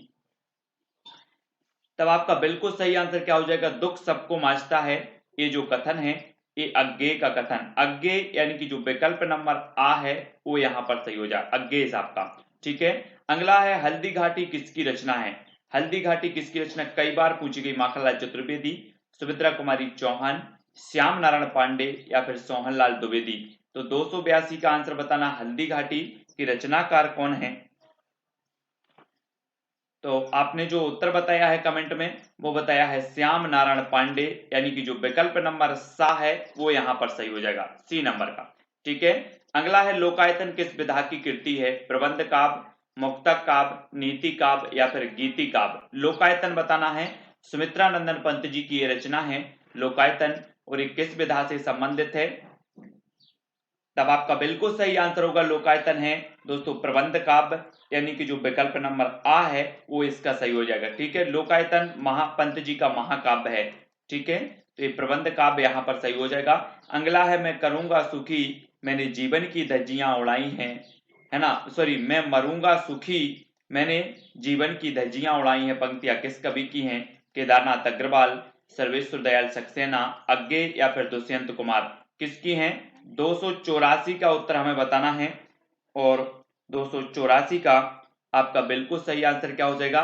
तब आपका बिल्कुल सही आंसर क्या हो जाएगा? दुख सबको मांझता है, ये जो कथन है ये अज्ञेय का कथन। अज्ञेय यानी कि जो विकल्प नंबर आ है वो यहाँ पर सही हो जाए, अज्ञेय साहब का। ठीक है। अगला है हल्दी घाटी किसकी रचना है? हल्दी घाटी किसकी रचना कई बार पूछी गई। माखनलाल चतुर्वेदी, सुमित्रा कुमारी चौहान, श्याम नारायण पांडे या फिर सोहनलाल द्विवेदी। तो 282 का आंसर बताना, हल्दी घाटी की रचनाकार कौन है? तो आपने जो उत्तर बताया है कमेंट में वो बताया है श्याम नारायण पांडे, यानी कि जो विकल्प नंबर सा है वो यहां पर सही हो जाएगा, सी नंबर का। ठीक है। अगला है लोकायतन किस विधा की कृति है? प्रबंध काव्य, मुक्तक काव्य, नीति काव्य या फिर गीति काव्य। लोकायतन बताना है, सुमित्रा नंदन पंत जी की ये रचना है लोकायतन, और ये किस विधा से संबंधित है? तब आपका बिल्कुल सही आंसर होगा लोकायतन है दोस्तों प्रबंध काव्य, यानी कि जो विकल्प नंबर आ है वो इसका सही हो जाएगा। ठीक है। लोकायतन महापंत जी का महाकाव्य है। ठीक है। तो ये प्रबंध काव्य यहाँ पर सही हो जाएगा। अगला है मैं करूंगा सुखी मैंने जीवन की धज्जियां उड़ाई हैं, है ना, सॉरी, मैं मरूंगा सुखी मैंने जीवन की धज्जियां उड़ाई हैं। पंक्तियां किस कवि की हैं? केदारनाथ अग्रवाल, सर्वेश्वर दयाल सक्सेना, अज्ञेय या फिर दुष्यंत कुमार। किसकी हैं? 284 का उत्तर हमें बताना है, और 284 का आपका बिल्कुल सही आंसर क्या हो जाएगा?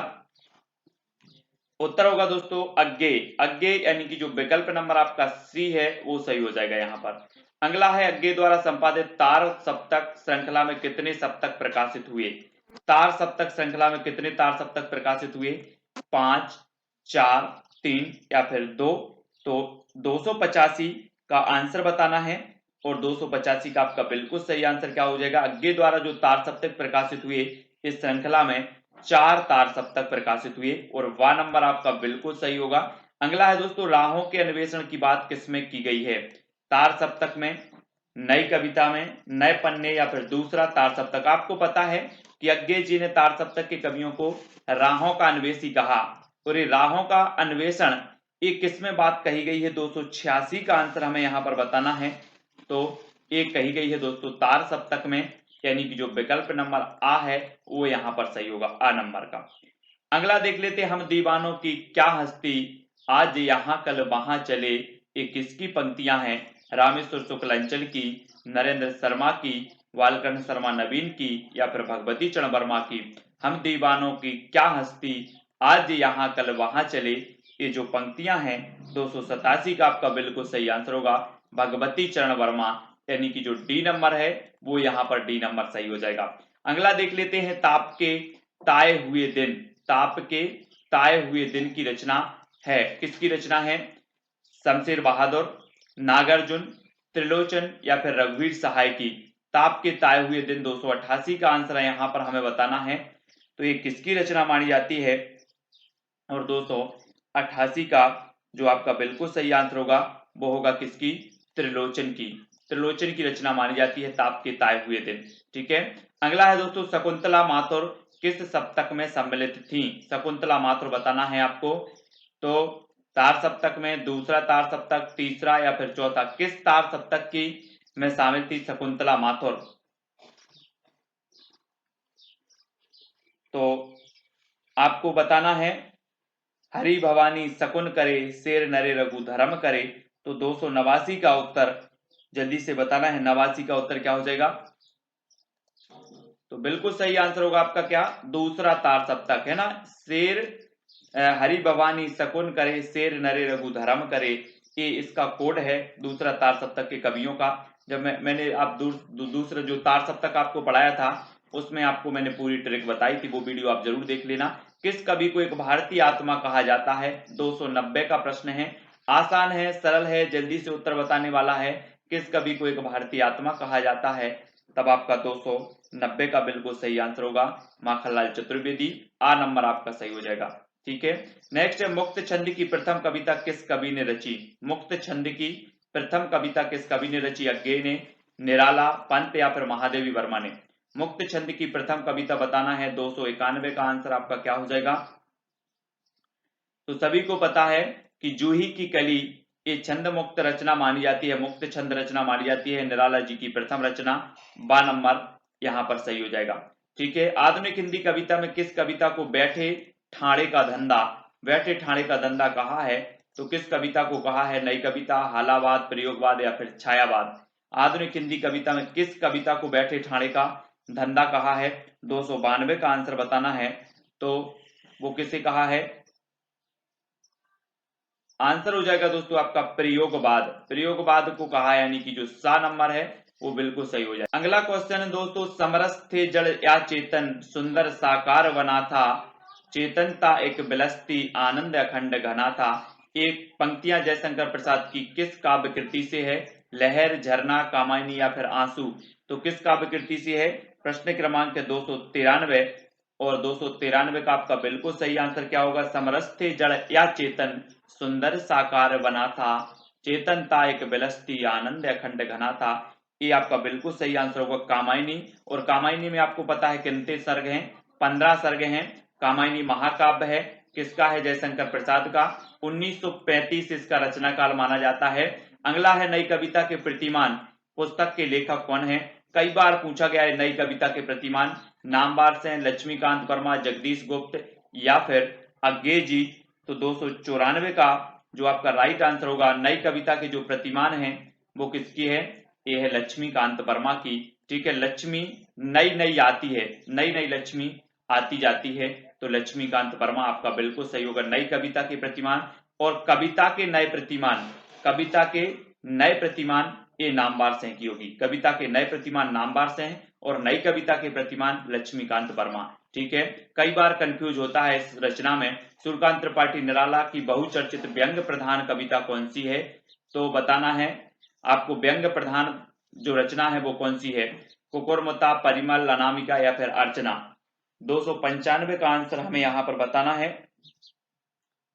उत्तर होगा दोस्तों अज्ञेय। अज्ञेय यानी कि जो विकल्प नंबर आपका सी है वो सही हो जाएगा यहाँ पर। अगला है अज्ञेय द्वारा संपादित तार सप्तक श्रृंखला में कितने सप्तक प्रकाशित हुए? तार सप्तक श्रृंखला में कितने तार सप्तक प्रकाशित हुए? 5, 4, 3 या फिर 2। तो 285 का आंसर बताना है, और 285 का आपका बिल्कुल सही आंसर क्या हो जाएगा? अज्ञेय द्वारा जो तार सप्तक प्रकाशित हुए इस श्रृंखला में 4 तार सप्तक प्रकाशित हुए, और वा नंबर आपका बिल्कुल सही होगा। अगला है दोस्तों राहों के अन्वेषण की बात किसमें की गई है? तार सप्तक में, नई कविता में, नए पन्ने या फिर दूसरा तार सप्तक। आपको पता है कि अज्ञेय जी ने तार सप्तक के कवियों को राहों का अन्वेषी कहा, और ये राहों का अन्वेषण ये किसमें बात कही गई है? 286 का आंसर हमें यहाँ पर बताना है। तो एक कही गई है दोस्तों तार सप्तक में, यानी कि जो विकल्प नंबर आ है वो यहाँ पर सही होगा, आ नंबर का। अगला देख लेते हैं, हम दीवानों की क्या हस्ती आज यहाँ कल वहां चले। ये किसकी पंक्तियां हैं? रामेश्वर शुक्लांचल की, नरेंद्र शर्मा की, वालकर्ण शर्मा नवीन की या फिर भगवती चरण वर्मा की। हम दीवानों की क्या हस्ती आज यहाँ कल वहां चले, ये जो पंक्तियां हैं 287 का आपका बिल्कुल सही आंसर होगा भगवती चरण वर्मा, यानी कि जो डी नंबर है वो यहाँ पर डी नंबर सही हो जाएगा। अगला देख लेते हैं ताप के ताए हुए दिन। ताप के ताए हुए दिन की रचना है, किसकी रचना है? शमशेर बहादुर, नागार्जुन, त्रिलोचन या फिर रघुवीर सहाय की। ताप के ताए हुए दिन 288 का आंसर है यहाँ पर हमें बताना है। तो ये किसकी रचना मानी जाती है? और 288 का जो आपका बिल्कुल सही आंसर होगा वो होगा किसकी? त्रिलोचन की। त्रिलोचन की रचना मानी जाती है ताप के ताए हुए दिन। ठीक है। अगला है दोस्तों शकुंतला माथुर किस सप्तक में सम्मिलित थी? शकुंतला माथुर बताना है आपको। तो तार सप्तक में, दूसरा तार सप्तक, तीसरा या फिर चौथा, किस तार सप्तक की में शामिल थी शकुंतला माथुर? तो आपको बताना है हरि भवानी शकुन करे शेर नरे रघु धर्म करे। तो 289 का उत्तर जल्दी से बताना है, 89 का उत्तर क्या हो जाएगा? तो बिल्कुल सही आंसर होगा आपका क्या? दूसरा तार सप्तक है ना, शेर हरि भवानी शकुन करे शेर नरे रघु धर्म करे, ये इसका कोड है दूसरा तार सप्तक के कवियों का। जब मैंने आप दूसरा जो तार सप्तक आपको पढ़ाया था उसमें आपको मैंने पूरी ट्रिक बताई थी, वो वीडियो आप जरूर देख लेना। किस कवि को एक भारतीय आत्मा कहा जाता है? 290 का प्रश्न है, आसान है, सरल है, जल्दी से उत्तर बताने वाला है। किस कवि को एक भारतीय आत्मा कहा जाता है? तब आपका 290 का बिल्कुल सही आंसर होगा माखनलाल चतुर्वेदी। आ नंबर आपका सही हो जाएगा। ठीक है, नेक्स्ट है, मुक्त छंद की प्रथम कविता किस कवि ने रची? मुक्त छंद की प्रथम कविता किस कवि ने रची? अज्ञे ने, निराला, पंत या फिर महादेवी वर्मा ने? मुक्त छंद की प्रथम कविता बताना है। 291 का आंसर आपका क्या हो जाएगा? तो सभी को पता है कि जूही की कली ये छंद मुक्त रचना मानी जाती है, मुक्त छंद रचना मानी जाती है, निराला जी की प्रथम रचना। 12 नंबर यहां पर सही हो जाएगा। ठीक है, आधुनिक हिंदी कविता में किस कविता को बैठे ठाणे का धंधा कहा है? तो किस कविता को कहा है? नई कविता, हालावाद, प्रयोगवाद या फिर छायावाद? आधुनिक हिंदी कविता में किस कविता को बैठे ठाणे का धंधा कहा है? 292 का आंसर बताना है। तो वो किसे कहा है? आंसर हो जाएगा दोस्तों आपका प्रयोगवाद को कहा है, यानी कि जो सा नंबर है वो बिल्कुल सही हो जाए। अगला क्वेश्चन है दोस्तों, समरस थे जड़ या चेतन, सुंदर साकार बना था, चेतनता एक बिलसती आनंद अखंड घना था। एक पंक्तियां जयशंकर प्रसाद की किस काव्य कृति से है? लहर, झरना, कामायनी या फिर आंसू? तो किस काव्य कृति से है? प्रश्न क्रमांक 293 और 293 का आपका बिल्कुल सही आंसर क्या होगा? समरस थे जड़ या चेतन, सुंदर साकार बना था, चेतनता एक बिलसती आनंद अखंड घना था। ये आपका बिल्कुल सही आंसर होगा कामायनी। और कामायनी में आपको पता है कितने सर्ग हैं? 15 सर्ग हैं। कामायनी महाकाव्य है, किसका है? जयशंकर प्रसाद का। 1935 इसका रचना काल माना जाता है। अगला है, नई कविता के प्रतिमान पुस्तक के लेखक कौन है? कई बार पूछा गया है नई कविता के प्रतिमान। नामवार से लक्ष्मीकांत वर्मा, जगदीश गुप्त या फिर अज्ञे जी? तो 294 का जो आपका राइट आंसर होगा, नई कविता के जो प्रतिमान है वो किसकी है? ये है लक्ष्मीकांत वर्मा की। ठीक है, लक्ष्मी नई नई आती है, नई नई लक्ष्मी आती जाती है, तो लक्ष्मीकांत वर्मा आपका बिल्कुल सही होगा। नई कविता के प्रतिमान और कविता के नए प्रतिमान ये नामवार से की होगी। कविता के नए प्रतिमान नामवार से हैं और नई कविता के प्रतिमान लक्ष्मीकांत वर्मा। ठीक है, कई बार कंफ्यूज होता है इस रचना में। सूर्यकांत त्रिपाठी निराला की बहुचर्चित व्यंग्य प्रधान कविता कौन सी है? तो बताना है आपको, व्यंग्य प्रधान जो रचना है वो कौन सी है? कुकुरमुत्ता, परिमल, अनामिका या फिर अर्चना? 295 का आंसर हमें यहाँ पर बताना है।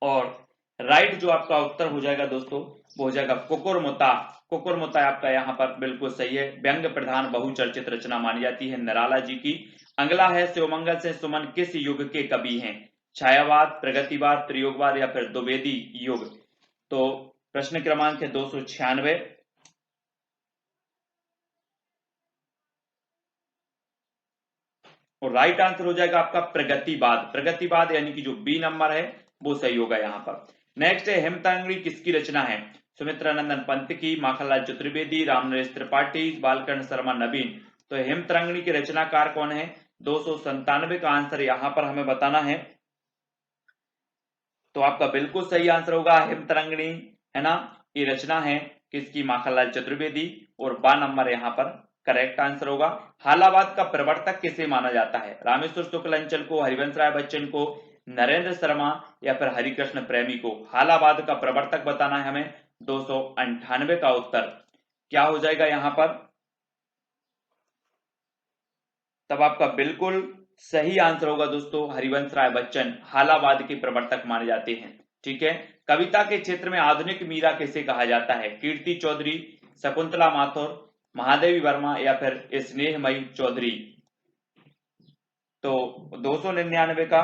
और राइट जो आपका उत्तर हो जाएगा दोस्तों वो हो जाएगा कुकुरमुत्ता। कुकुरमुत्ता आपका यहाँ पर बिल्कुल सही है, व्यंग्य प्रधान बहुचर्चित रचना मानी जाती है निराला जी की। अगला है, शिवमंगल से सुमन किस युग के कवि हैं? छायावाद, प्रगतिवाद, प्रयोगवाद या फिर द्विवेदी युग? तो प्रश्न क्रमांक है 296 और राइट आंसर हो जाएगा आपका प्रगतिवाद यानी कि जो बी नंबर है वो सही होगा यहाँ पर। नेक्स्ट है, हेमतांगड़ी किसकी रचना है? सुमित्रानंदन पंत की, माखनलाल चतुर्वेदी, रामनरेश त्रिपाठी, बालकर्ण शर्मा, नवीन? तो हेमतांगड़ी के रचनाकार कौन है? 297 का आंसर यहाँ पर हमें बताना है। तो आपका बिल्कुल सही आंसर होगा हेमतांगड़ी, है ना? ये रचना है किसकी? माखनलाल चतुर्वेदी। और 12 नंबर यहाँ पर करेक्ट आंसर होगा। हालावाद का प्रवर्तक किसे माना जाता है? रामेश्वर शुक्ल अंचल को, हरिवंश राय बच्चन को, नरेंद्र शर्मा या फिर हरिकृष्ण प्रेमी को? हालावाद का प्रवर्तक बताना है हमें। 298 का उत्तर क्या हो जाएगा यहाँ पर? तब आपका बिल्कुल सही आंसर होगा दोस्तों, हरिवंश राय बच्चन हालावाद के प्रवर्तक माने जाते हैं। ठीक है, कविता के क्षेत्र में आधुनिक मीरा किसे कहा जाता है? कीर्ति चौधरी, शकुंतला माथुर, महादेवी वर्मा या फिर स्नेहमयी चौधरी? तो 299 का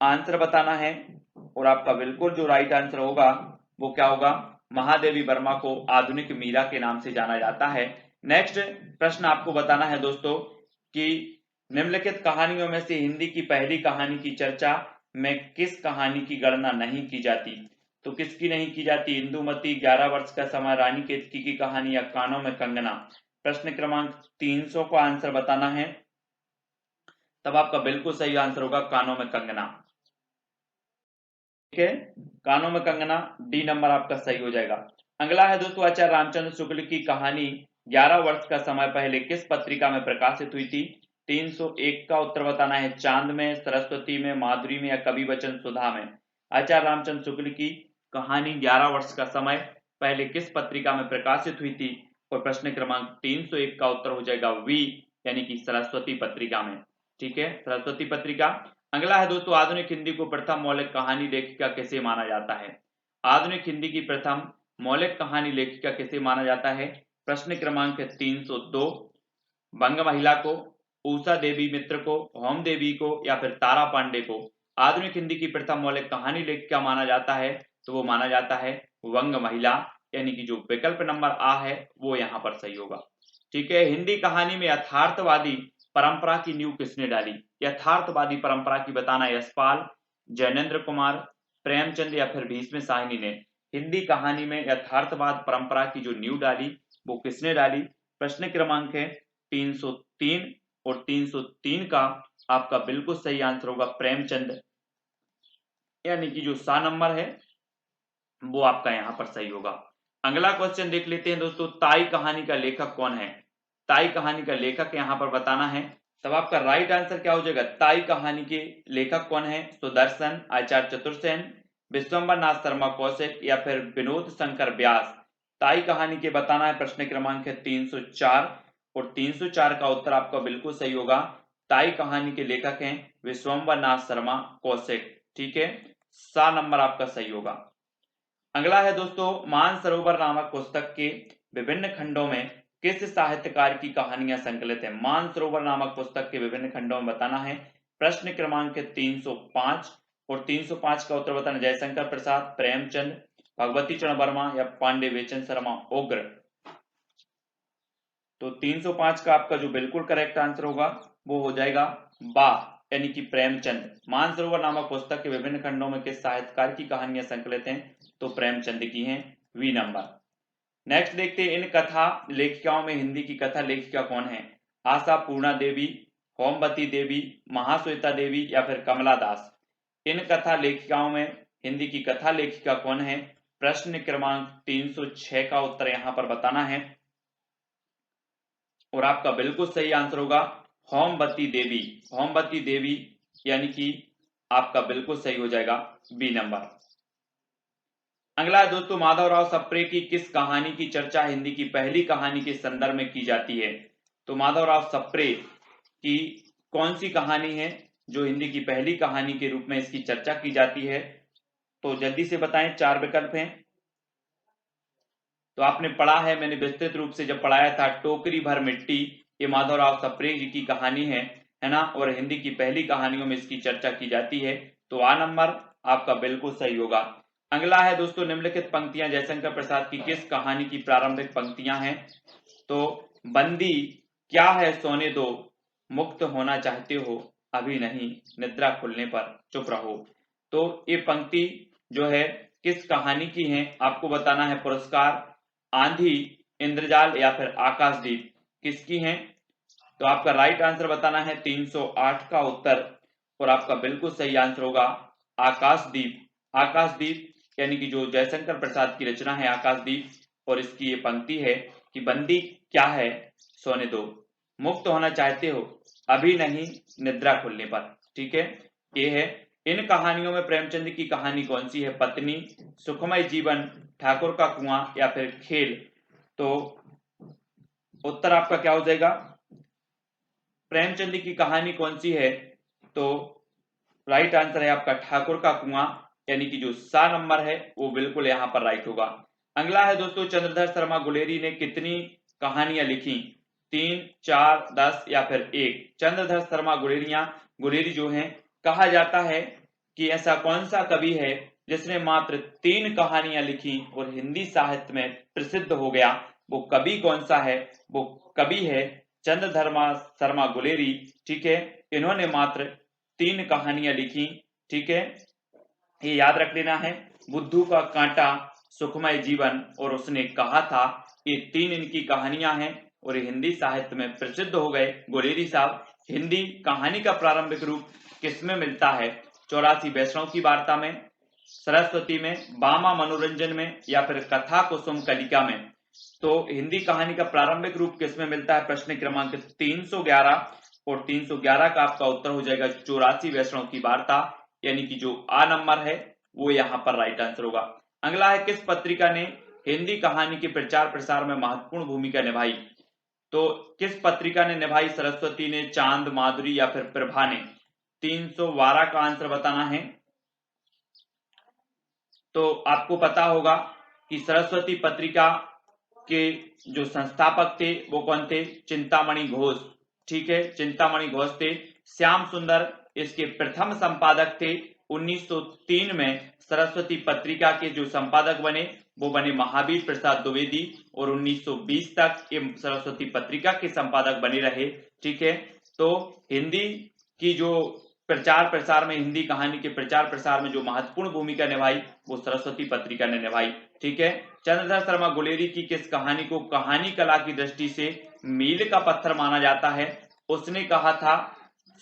आंसर बताना है और आपका बिल्कुल जो राइट आंसर होगा वो क्या होगा? महादेवी वर्मा को आधुनिक मीरा के नाम से जाना जाता है। नेक्स्ट प्रश्न आपको बताना है दोस्तों कि निम्नलिखित कहानियों में से हिंदी की पहली कहानी की चर्चा में किस कहानी की गणना नहीं की जाती? तो किसकी नहीं की जाती? इंदुमती, 11 वर्ष का समय, रानी केतकी की कहानी या कानों में कंगना? प्रश्न क्रमांक 300 का आंसर बताना है। तब आपका बिल्कुल सही आंसर होगा कानों में कंगना। ठीक है, कानों में कंगना डी नंबर आपका सही हो जाएगा। अगला है दोस्तों, आचार्य रामचंद्र शुक्ल की कहानी 11 वर्ष का समय पहले किस पत्रिका में प्रकाशित हुई थी? 301 का उत्तर बताना है चांद में, सरस्वती में, माधुरी में या कवि वचन सुधा में। आचार्य रामचंद्र शुक्ल की कहानी 11 वर्ष का समय पहले किस पत्रिका में प्रकाशित हुई थी? और प्रश्न क्रमांक 301 का उत्तर हो जाएगा वी, यानी कि सरस्वती पत्रिका में। ठीक है, सरस्वती पत्रिका। अगला है दोस्तों, आधुनिक हिंदी को प्रथम मौलिक कहानी लेखिका किसे माना जाता है? आधुनिक हिंदी की प्रथम मौलिक कहानी लेखिका किसे माना जाता है? प्रश्न क्रमांक 302, बंग महिला को, उषा देवी मित्र को, होम देवी को या फिर तारा पांडे को आधुनिक हिंदी की प्रथम मौलिक कहानी लेखिका माना जाता है? तो वो माना जाता है वंग महिला, यानी कि जो विकल्प नंबर आ है वो यहाँ पर सही होगा। ठीक है, हिंदी कहानी में यथार्थवादी परंपरा की नींव किसने डाली? यथार्थवादी परंपरा की बताना यशपाल, जैनेन्द्र कुमार, प्रेमचंद या फिर भीष्म साहनी ने हिंदी कहानी में यथार्थवाद परंपरा की जो नींव डाली वो किसने डाली? प्रश्न क्रमांक है 303 और 303 का आपका बिल्कुल सही आंसर होगा प्रेमचंद, यानी कि जो सा नंबर है वो आपका यहाँ पर सही होगा। अगला क्वेश्चन देख लेते हैं दोस्तों, ताई कहानी का लेखक कौन है? ताई कहानी का लेखक यहाँ पर बताना है। तब आपका राइट आंसर क्या हो जाएगा? ताई कहानी के लेखक कौन है? सुदर्शन, आचार्य चतुर्सेन, विश्वम्बर नाथ शर्मा कौशिक या फिर विनोद शंकर व्यास। ताई कहानी के बताना है। प्रश्न क्रमांक है 304 और 304 का उत्तर आपका बिल्कुल सही होगा। ताई कहानी के लेखक हैं विश्वम्बर नाथ शर्मा कौशिक। ठीक है, सा नंबर आपका सही होगा। अगला है दोस्तों, मानसरोवर नामक पुस्तक के विभिन्न खंडों में किस साहित्यकार की कहानियां संकलित है? मानसरोवर नामक पुस्तक के विभिन्न खंडों में बताना है। प्रश्न क्रमांक 305 और 305 का उत्तर बताना जयशंकर प्रसाद, प्रेमचंद, भगवती चरण वर्मा या पांडे वेचन शर्मा उग्र। तो 305 का आपका जो बिल्कुल करेक्ट आंसर होगा वो हो जाएगा बा, यानी कि प्रेमचंद। मानसरोवर नामक पुस्तक के विभिन्न खंडों में किस साहित्यकार की कहानियां संकलित हैं? तो प्रेमचंद की हैं, वी नंबर। नेक्स्ट देखते हैं, इन कथा लेखिकाओं में हिंदी की कथा लेखिका कौन है? आशा पूर्णा देवी, होमवती देवी, महाश्वेता देवी या फिर कमला दास। इन कथा लेखिकाओं में हिंदी की कथा लेखिका कौन है? प्रश्न क्रमांक 306 का उत्तर यहाँ पर बताना है और आपका बिल्कुल सही आंसर होगा होमवती देवी। होमवती देवी, यानी कि आपका बिल्कुल सही हो जाएगा बी नंबर। अगला है दोस्तों, माधवराव सप्रे की किस कहानी की चर्चा हिंदी की पहली कहानी के संदर्भ में की जाती है? तो माधवराव सप्रे की कौन सी कहानी है जो हिंदी की पहली कहानी के रूप में इसकी चर्चा की जाती है? तो जल्दी से बताएं, 4 विकल्प हैं। तो आपने पढ़ा है, मैंने विस्तृत रूप से जब पढ़ाया था, टोकरी भर मिट्टी, ये माधवराव सप्रे जी की कहानी है ना, और हिंदी की पहली कहानियों में इसकी चर्चा की जाती है। तो आ नंबर आपका बिल्कुल सही होगा। अगला है दोस्तों, निम्नलिखित पंक्तियां जयशंकर प्रसाद की किस कहानी की प्रारंभिक पंक्तियां हैं? तो बंदी क्या है सोने दो, मुक्त होना चाहते हो अभी नहीं, निद्रा खुलने पर चुप रहो। तो ये पंक्ति जो है किस कहानी की है आपको बताना है। पुरस्कार, आंधी, इंद्रजाल या फिर आकाशदीप, किसकी हैं? तो आपका राइट आंसर बताना है 308 का उत्तर और आपका बिल्कुल सही आंसर होगा आकाशदीप। आकाशदीप, यानी कि जो जयशंकर प्रसाद की रचना है आकाशदीप, और इसकी ये पंक्ति है कि बंदी क्या है सोने दो, मुक्त होना चाहते हो अभी नहीं, निद्रा खुलने पर। ठीक है, ये है। इन कहानियों में प्रेमचंद की कहानी कौन सी है? पत्नी, सुखमय जीवन, ठाकुर का कुआं या फिर खेल। तो उत्तर आपका क्या हो जाएगा? प्रेमचंद की कहानी कौन सी है? तो राइट आंसर है आपका ठाकुर का कुआं, यानी कि जो सा नंबर है वो बिल्कुल यहाँ पर राइट होगा। अगला है दोस्तों, चंद्रधर शर्मा गुलेरी ने कितनी कहानियां लिखी? 3, 4, 10 या फिर 1। चंद्रधर शर्मा गुलेरी जो हैं, कहा जाता है कि ऐसा कौन सा कवि है जिसने मात्र 3 कहानियां लिखी और हिंदी साहित्य में प्रसिद्ध हो गया? वो कवि कौन सा है? वो कवि है चंद्रधर शर्मा गुलेरी। ठीक है, इन्होंने मात्र 3 कहानियां लिखी। ठीक है, ये याद रख लेना है, बुद्धू का कांटा, सुखमय जीवन और उसने कहा था, ये 3 इनकी कहानियां हैं और ये हिंदी साहित्य में प्रसिद्ध हो गए। गुलेरी साहब, हिंदी कहानी का प्रारंभिक रूप किसमें मिलता है? 84 वैष्णव की वार्ता में, सरस्वती में, बामा मनोरंजन में या फिर कथा कुसुम कलिका में। तो हिंदी कहानी का प्रारंभिक रूप किसमें मिलता है? प्रश्न क्रमांक 311 और 311 का आपका उत्तर हो जाएगा 84 वैष्णव की वार्ता, यानी कि जो आ नंबर है वो यहाँ पर राइट आंसर होगा। अगला है किस पत्रिका ने हिंदी कहानी के प्रचार प्रसार में महत्वपूर्ण भूमिका निभाई? तो किस पत्रिका ने निभाई? सरस्वती ने, चांद, माधुरी या फिर प्रभा ने? 312 का आंसर बताना है। तो आपको पता होगा कि सरस्वती पत्रिका के जो संस्थापक थे वो कौन थे? चिंतामणि घोष। ठीक है, चिंतामणि घोष थे। श्याम सुंदर इसके प्रथम संपादक थे। 1903 में सरस्वती पत्रिका के जो संपादक बने वो बने महावीर प्रसाद द्विवेदी और 1920 तक ये सरस्वती पत्रिका के संपादक बने रहे। ठीक है, तो हिंदी की जो प्रचार प्रसार में, हिंदी कहानी के प्रचार प्रसार में जो महत्वपूर्ण भूमिका निभाई वो सरस्वती पत्रिका ने निभाई। ठीक है, चंद्रधर शर्मा गुलेरी की किस कहानी को कहानी कला की दृष्टि से मील का पत्थर माना जाता है? उसने कहा था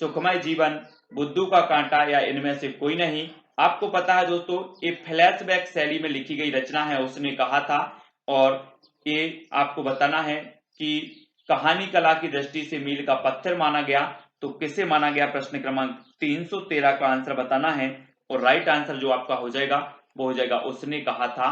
सुखमय जीवन, बुद्धू का कांटा या इनमें से कोई नहीं। आपको पता है दोस्तों, ये फ्लैशबैक शैली में लिखी गई रचना है, उसने कहा था। और ये आपको बताना है कि कहानी कला की दृष्टि से मील का पत्थर माना गया, तो किसे माना गया? प्रश्न क्रमांक 313 का आंसर बताना है और राइट आंसर जो आपका हो जाएगा वो हो जाएगा उसने कहा था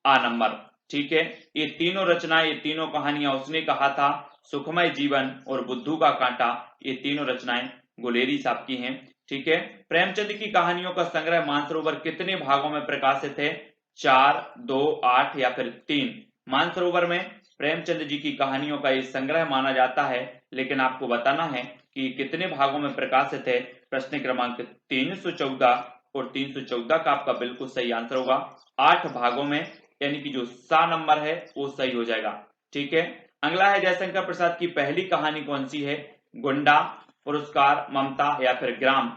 आ नंबर। ठीक है, ये तीनों रचनाएं, ये तीनों कहानियां उसने कहा था, सुखमय जीवन और बुद्धू का कांटा, ये तीनों रचनाएं गुलेरी साहब की हैं। ठीक है, प्रेमचंद की कहानियों का संग्रह मानसरोवर कितने भागों में प्रकाशित है? 4, 2, 8 या फिर 3? मानसरोवर में प्रेमचंद जी की कहानियों का ये संग्रह माना जाता है, लेकिन आपको बताना है कि कितने भागों में प्रकाशित है। प्रश्न क्रमांक 314 और 314 का आपका बिल्कुल सही आंसर होगा 8 भागों में, यानी कि जो सा नंबर है वो सही हो जाएगा। ठीक है, अगला है जयशंकर प्रसाद की पहली कहानी कौन सी है? गुंडा, पुरस्कार, ममता या फिर ग्राम?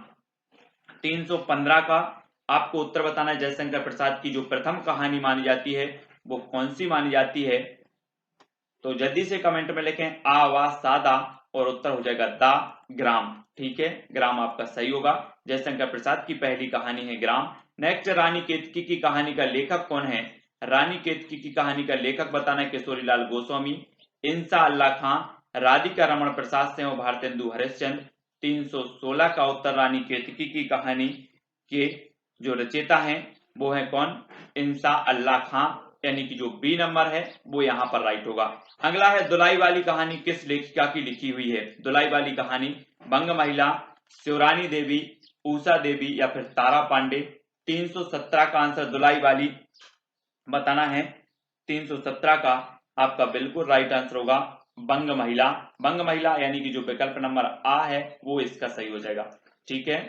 315 का आपको उत्तर बताना है। जयशंकर प्रसाद की जो प्रथम कहानी मानी जाती है वो कौन सी मानी जाती है? तो जल्दी से कमेंट में लिखें आ वा सादा और उत्तर हो जाएगा दा ग्राम। ठीक है, ग्राम आपका सही होगा। जयशंकर प्रसाद की पहली कहानी है ग्राम। नेक्स्ट, रानी केतकी की कहानी का लेखक कौन है? रानी केतकी की कहानी का लेखक बताना है किशोरीलाल गोस्वामी, इंसा अल्लाह खां, राधिका रमण प्रसाद सिंह और भारतेंदु हरिश्चंद्र। 316 का उत्तर रानी केतकी की कहानी के जो रचयिता हैं वो है कौन? इंसा अल्लाह खां, यानी कि जो बी नंबर है वो यहाँ पर राइट होगा। अगला है दुलाई वाली कहानी किस लेखिका की लिखी हुई है? दुलाई वाली कहानी बंग महिला, शिवरानी देवी, उषा देवी या फिर तारा पांडे? 317 का आंसर दुलाई वाली बताना है। 317 का आपका बिल्कुल राइट आंसर होगा बंग महिला। बंग महिला यानी कि जो विकल्प नंबर आ है वो इसका सही हो जाएगा। ठीक है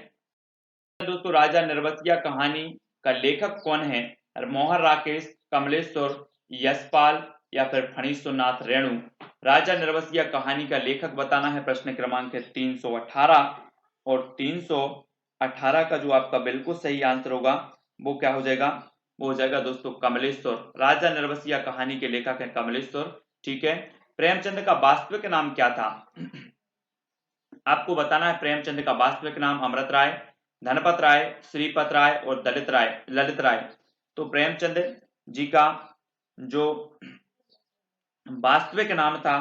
दोस्तों, राजा निर्वतिया कहानी का लेखक कौन है? मोहन राकेश, कमलेश्वर, यशपाल या फिर फणीश्वरनाथ रेणु? राजा निर्वतिया कहानी का लेखक बताना है। प्रश्न क्रमांक 318 और 318 का जो आपका बिल्कुल सही आंसर होगा वो क्या हो जाएगा? वो हो जाएगा दोस्तों कमलेश्वर। राजा निर्वतिया कहानी के लेखक है कमलेश्वर। ठीक है, प्रेमचंद का वास्तविक नाम क्या था? आपको बताना है प्रेमचंद का वास्तविक नाम अमृत राय, धनपत राय, श्रीपत राय और ललित राय। तो प्रेमचंद जी का जो वास्तविक नाम था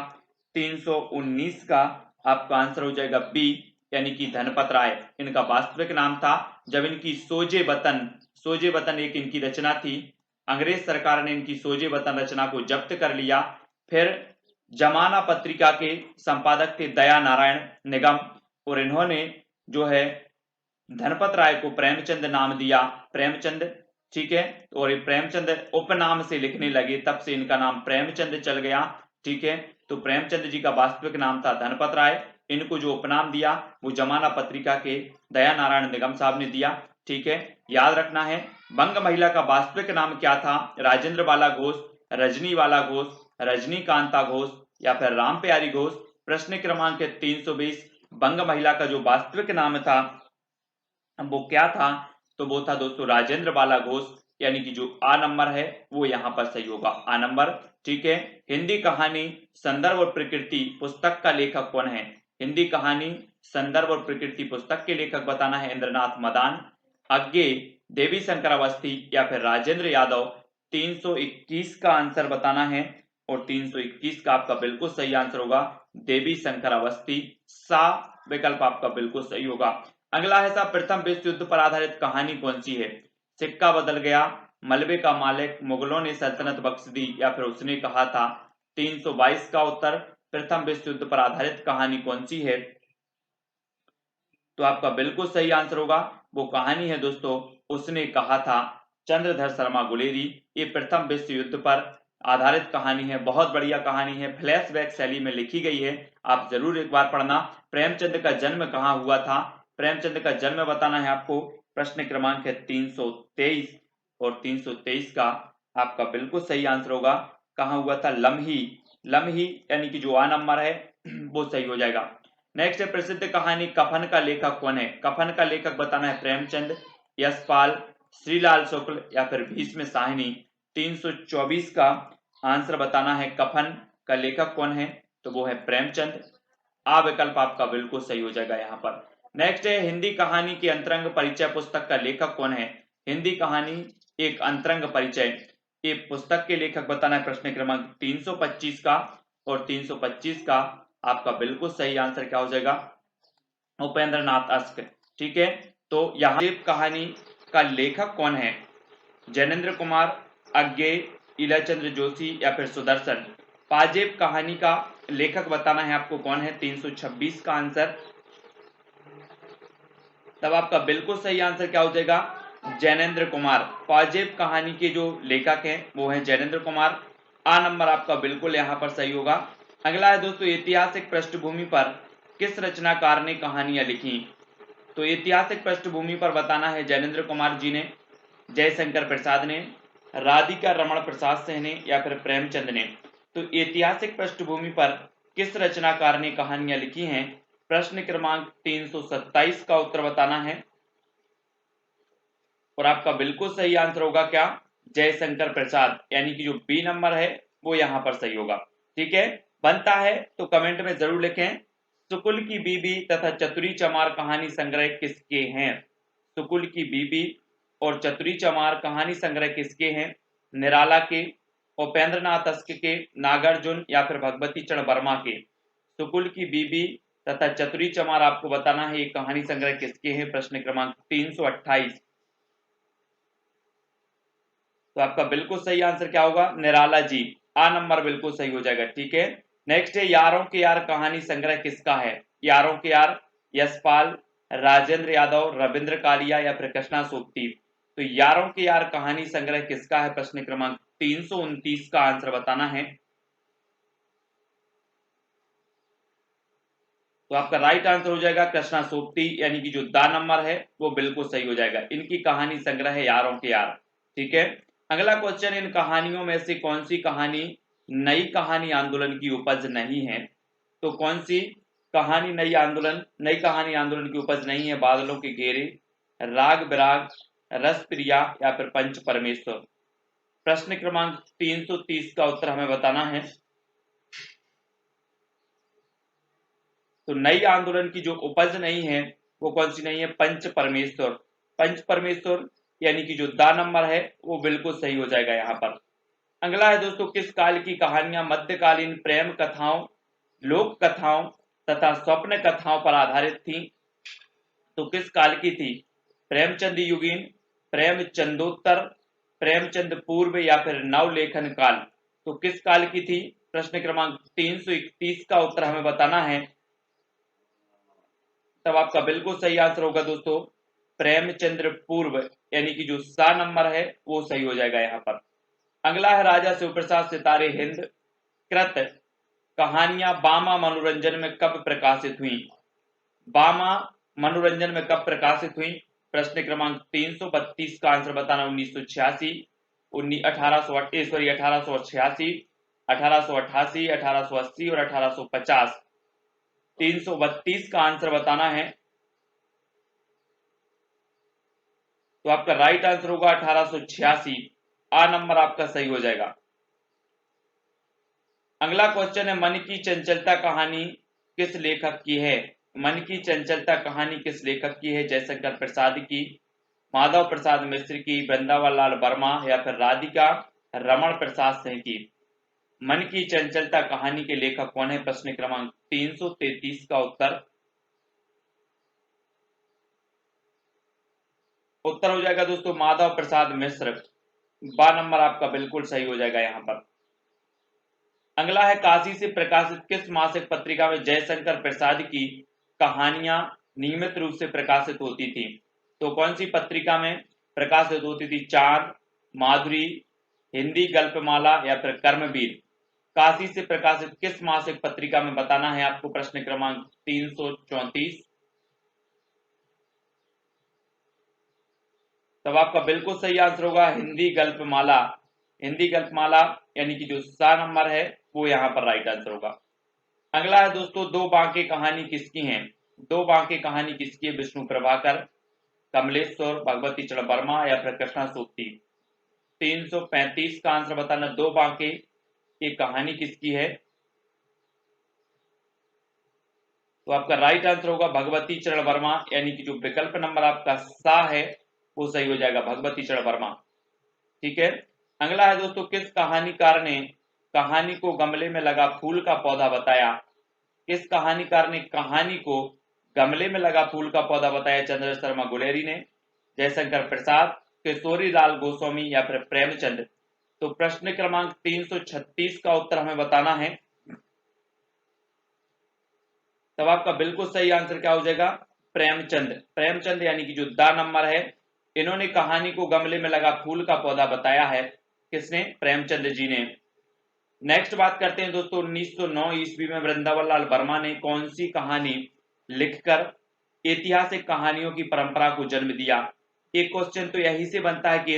319 का आपका आंसर हो जाएगा बी, यानी कि धनपत राय इनका वास्तविक नाम था। जब इनकी सोजे वतन एक इनकी रचना थी, अंग्रेज सरकार ने इनकी सोजे वतन रचना को जब्त कर लिया। फिर जमाना पत्रिका के संपादक थे दया नारायण निगम, और इन्होंने जो है धनपत राय को प्रेमचंद नाम दिया, प्रेमचंद। ठीक है, और ये प्रेमचंद उपनाम से लिखने लगे, तब से इनका नाम प्रेमचंद चल गया। ठीक है, तो प्रेमचंद जी का वास्तविक नाम था धनपत राय, इनको जो उपनाम दिया वो जमाना पत्रिका के दया नारायण निगम साहब ने दिया। ठीक है, याद रखना है बंग महिला का वास्तविक नाम क्या था? राजेंद्र बाला घोष, रजनी वाला घोष, रजनीकांता घोष या फिर राम प्यारी घोष? प्रश्न क्रमांक 320 बंग महिला का जो वास्तविक नाम था वो क्या था? तो वो था दोस्तों राजेंद्र बाला घोष, यानी कि जो आ नंबर है वो यहाँ पर सही होगा आ नंबर। ठीक है, हिंदी कहानी संदर्भ और प्रकृति पुस्तक का लेखक कौन है? हिंदी कहानी संदर्भ और प्रकृति पुस्तक के लेखक बताना है इंद्रनाथ मदान, अज्ञे, देवी शंकर अवस्थी या फिर राजेंद्र यादव? 321 का आंसर बताना है और 321 का आपका बिल्कुल सही आंसर होगा देवी शंकर अवस्थी। सा विकल्प आपका बिल्कुल सही होगा। अगला है साहब, प्रथम विश्व युद्ध पर आधारित कहानी कौन सी है? सिक्का बदल गया, मलबे का मालिक, मुगलों ने सल्तनत बख्श दी, या फिर उसने कहा था। 322 का उत्तर, प्रथम विश्व युद्ध पर आधारित कहानी कौन सी है? तो आपका बिल्कुल सही आंसर होगा, वो कहानी है दोस्तों उसने कहा था, चंद्रधर शर्मा गुलेरी। ये प्रथम विश्व युद्ध पर आधारित कहानी है, बहुत बढ़िया कहानी है, फ्लैशबैक शैली में लिखी गई है, आप जरूर एक बार पढ़ना। प्रेमचंद का जन्म कहाँ हुआ था? प्रेमचंद का जन्म बताना है आपको। प्रश्न क्रमांक है 323 और 323 का आपका बिल्कुल सही आंसर होगा, कहाँ हुआ था? लम्ही। लम्ही यानी कि जो आ नंबर है वो सही हो जाएगा। नेक्स्ट है, प्रसिद्ध कहानी कफन का लेखक कौन है? कफन का लेखक बताना है प्रेमचंद, यशपाल, श्रीलाल शुक्ल, या फिर भीष्म साहनी। 324 का आंसर बताना है कफन का लेखक कौन है? तो वो है प्रेमचंद। आ विकल्प आपका बिल्कुल सही हो जाएगा यहाँ पर। नेक्स्ट है, हिंदी कहानी की अंतरंग परिचय पुस्तक का लेखक कौन है? हिंदी कहानी एक अंतरंग परिचय, ये पुस्तक के लेखक बताना है। प्रश्न क्रमांक 325 का और 325 का आपका बिल्कुल सही आंसर क्या हो जाएगा? उपेंद्र नाथ अश्क। ठीक है, तो यहाँ कहानी का लेखक कौन है? जैनेन्द्र कुमार, अज्ञेय, इलाचंद्र जोशी, या फिर सुदर्शन। पाजेब कहानी का लेखक बताना है आपको कौन है? 326 का आंसर, तब आपका बिल्कुल सही आंसर क्या हो जाएगा? जैनेन्द्र कुमार। पाजेब कहानी के जो लेखक हैं वो है जैनेन्द्र कुमार। आ नंबर आपका बिल्कुल यहाँ पर सही होगा। अगला है दोस्तों, ऐतिहासिक पृष्ठभूमि पर किस रचनाकार ने कहानियां लिखी? तो ऐतिहासिक पृष्ठभूमि पर बताना है जैनेन्द्र कुमार जी ने, जयशंकर प्रसाद ने, राधिका रमण प्रसाद सिंह ने, या फिर प्रेमचंद ने। तो ऐतिहासिक पृष्ठभूमि पर किस रचनाकार ने कहानियां लिखी हैं? प्रश्न क्रमांक 327 का उत्तर बताना है और आपका बिल्कुल सही आंसर होगा क्या? जयशंकर प्रसाद, यानी कि जो बी नंबर है वो यहां पर सही होगा। ठीक है, बनता है तो कमेंट में जरूर लिखें। सुकुल की बीबी तथा चतुरी चमार कहानी संग्रह किसके हैं? सुकुल की बीबी और चतुरी चमार कहानी संग्रह किसके हैं? निराला के, उपेंद्र नाथ अश्क के, नागार्जुन, या फिर भगवती चरण वर्मा के। सुकुल की बीबी तथा चतुरी चमार आपको बताना है ये कहानी संग्रह किसके हैं। प्रश्न क्रमांक 328, तो आपका बिल्कुल सही आंसर क्या होगा? निराला जी। आ नंबर बिल्कुल सही हो जाएगा। ठीक है, नेक्स्ट है, यारों के यार कहानी संग्रह किसका है? यारों के यार, यशपाल, राजेंद्र यादव, रविंद्र कालिया, या फिर कृष्णा सोबती। तो यारों के यार कहानी संग्रह किसका है? प्रश्न क्रमांक 329 का आंसर बताना है। तो आपका राइट आंसर हो जाएगा कृष्णा सोबती, यानी कि जो दा नंबर है वो बिल्कुल सही हो जाएगा। इनकी कहानी संग्रह है यारों के यार। ठीक है, अगला क्वेश्चन, इन कहानियों में से कौन सी कहानी नई कहानी आंदोलन की उपज नहीं है? तो कौन सी कहानी नई कहानी आंदोलन की उपज नहीं है? बादलों के घेरे, राग बिराग, रस प्रिया, या फिर पंच परमेश्वर। प्रश्न क्रमांक 330 का उत्तर हमें बताना है। तो नई आंदोलन की जो उपज नहीं है वो कौन सी नहीं है? पंच परमेश्वर। पंच परमेश्वर यानी कि जो दा नंबर है वो बिल्कुल सही हो जाएगा यहाँ पर। अगला है दोस्तों, किस काल की कहानियां मध्यकालीन प्रेम कथाओं, लोक कथाओं तथा स्वप्न कथाओं पर आधारित थी? तो किस काल की थी? प्रेमचंद युगीन, प्रेमचंदोत्तर, प्रेमचंद पूर्व, या फिर नवलेखन काल। तो किस काल की थी? प्रश्न क्रमांक 331 का उत्तर हमें बताना है, तब आपका बिल्कुल सही आंसर होगा दोस्तों प्रेमचंद्र पूर्व, यानी कि जो सा नंबर है वो सही हो जाएगा यहाँ पर। अगला है, राजा शिवप्रसाद सितारे हिंद कृत कहानियां बामा मनोरंजन में कब प्रकाशित हुई? बामा मनोरंजन में कब प्रकाशित हुई? प्रश्न क्रमांक 332 का आंसर बताना 1986, 1888, 1888, 1880 और 1850। 332 का आंसर बताना है, तो आपका राइट आंसर होगा 1886। आ नंबर आपका सही हो जाएगा। अगला क्वेश्चन है, मन की चंचलता कहानी किस लेखक की है? मन की चंचलता कहानी किस लेखक की है? जयशंकर प्रसाद की, माधव प्रसाद मिश्र की, वृंदावन लाल वर्मा, या फिर राधिका रमण प्रसाद सिंह की। मन की चंचलता कहानी के लेखक कौन है? प्रश्न क्रमांक 333 का उत्तर हो जाएगा दोस्तों माधव प्रसाद मिश्र। बा नंबर आपका बिल्कुल सही हो जाएगा यहाँ पर। अगला है काशी से प्रकाशित किस मासिक पत्रिका में जयशंकर प्रसाद की कहानियां नियमित रूप से प्रकाशित होती थी? तो कौन सी पत्रिका में प्रकाशित होती थी? चांद, माधुरी, हिंदी गल्पमाला या फिर कर्मवीर? काशी से प्रकाशित किस मासिक पत्रिका में बताना है आपको। प्रश्न क्रमांक 334। तब आपका बिल्कुल सही आंसर होगा हिंदी गल्पमाला। हिंदी गल्पमाला यानी कि जो सा नंबर है वो यहाँ पर राइट आंसर होगा। अगला है दोस्तों दो बांके कहानी किसकी है? दो बांके कहानी किसकी है? विष्णु प्रभाकर, कमलेश्वर, भगवती चरण वर्मा या फिर कृष्णा सोबती? 335 का आंसर बताना। दो बांके ये कहानी किसकी है? तो आपका राइट आंसर होगा भगवती चरण वर्मा, यानी कि जो विकल्प नंबर आपका सा है वो सही हो जाएगा, भगवती चरण वर्मा। ठीक है। अगला है दोस्तों किस कहानीकार ने कहानी को गमले में लगा फूल का पौधा बताया? किस कहानीकार ने कहानी को गमले में लगा फूल का पौधा बताया? चंद्र शर्मा गुलेरी ने, जयशंकर प्रसाद, किशोरी लाल गोस्वामी या फिर प्रेमचंद? तो प्रश्न क्रमांक 336 का उत्तर हमें बताना है। तब आपका बिल्कुल सही आंसर क्या हो जाएगा? प्रेमचंद। प्रेमचंद यानी कि जो दा नंबर है, इन्होंने कहानी को गमले में लगा फूल का पौधा बताया है। किसने? प्रेमचंद जी ने। नेक्स्ट बात करते हैं दोस्तों 1909 ईस्वी में वृंदावन लाल वर्मा ने कौन सी कहानी लिखकर ऐतिहासिक कहानियों की परंपरा को जन्म दिया? एक क्वेश्चन तो यही से बनता है कि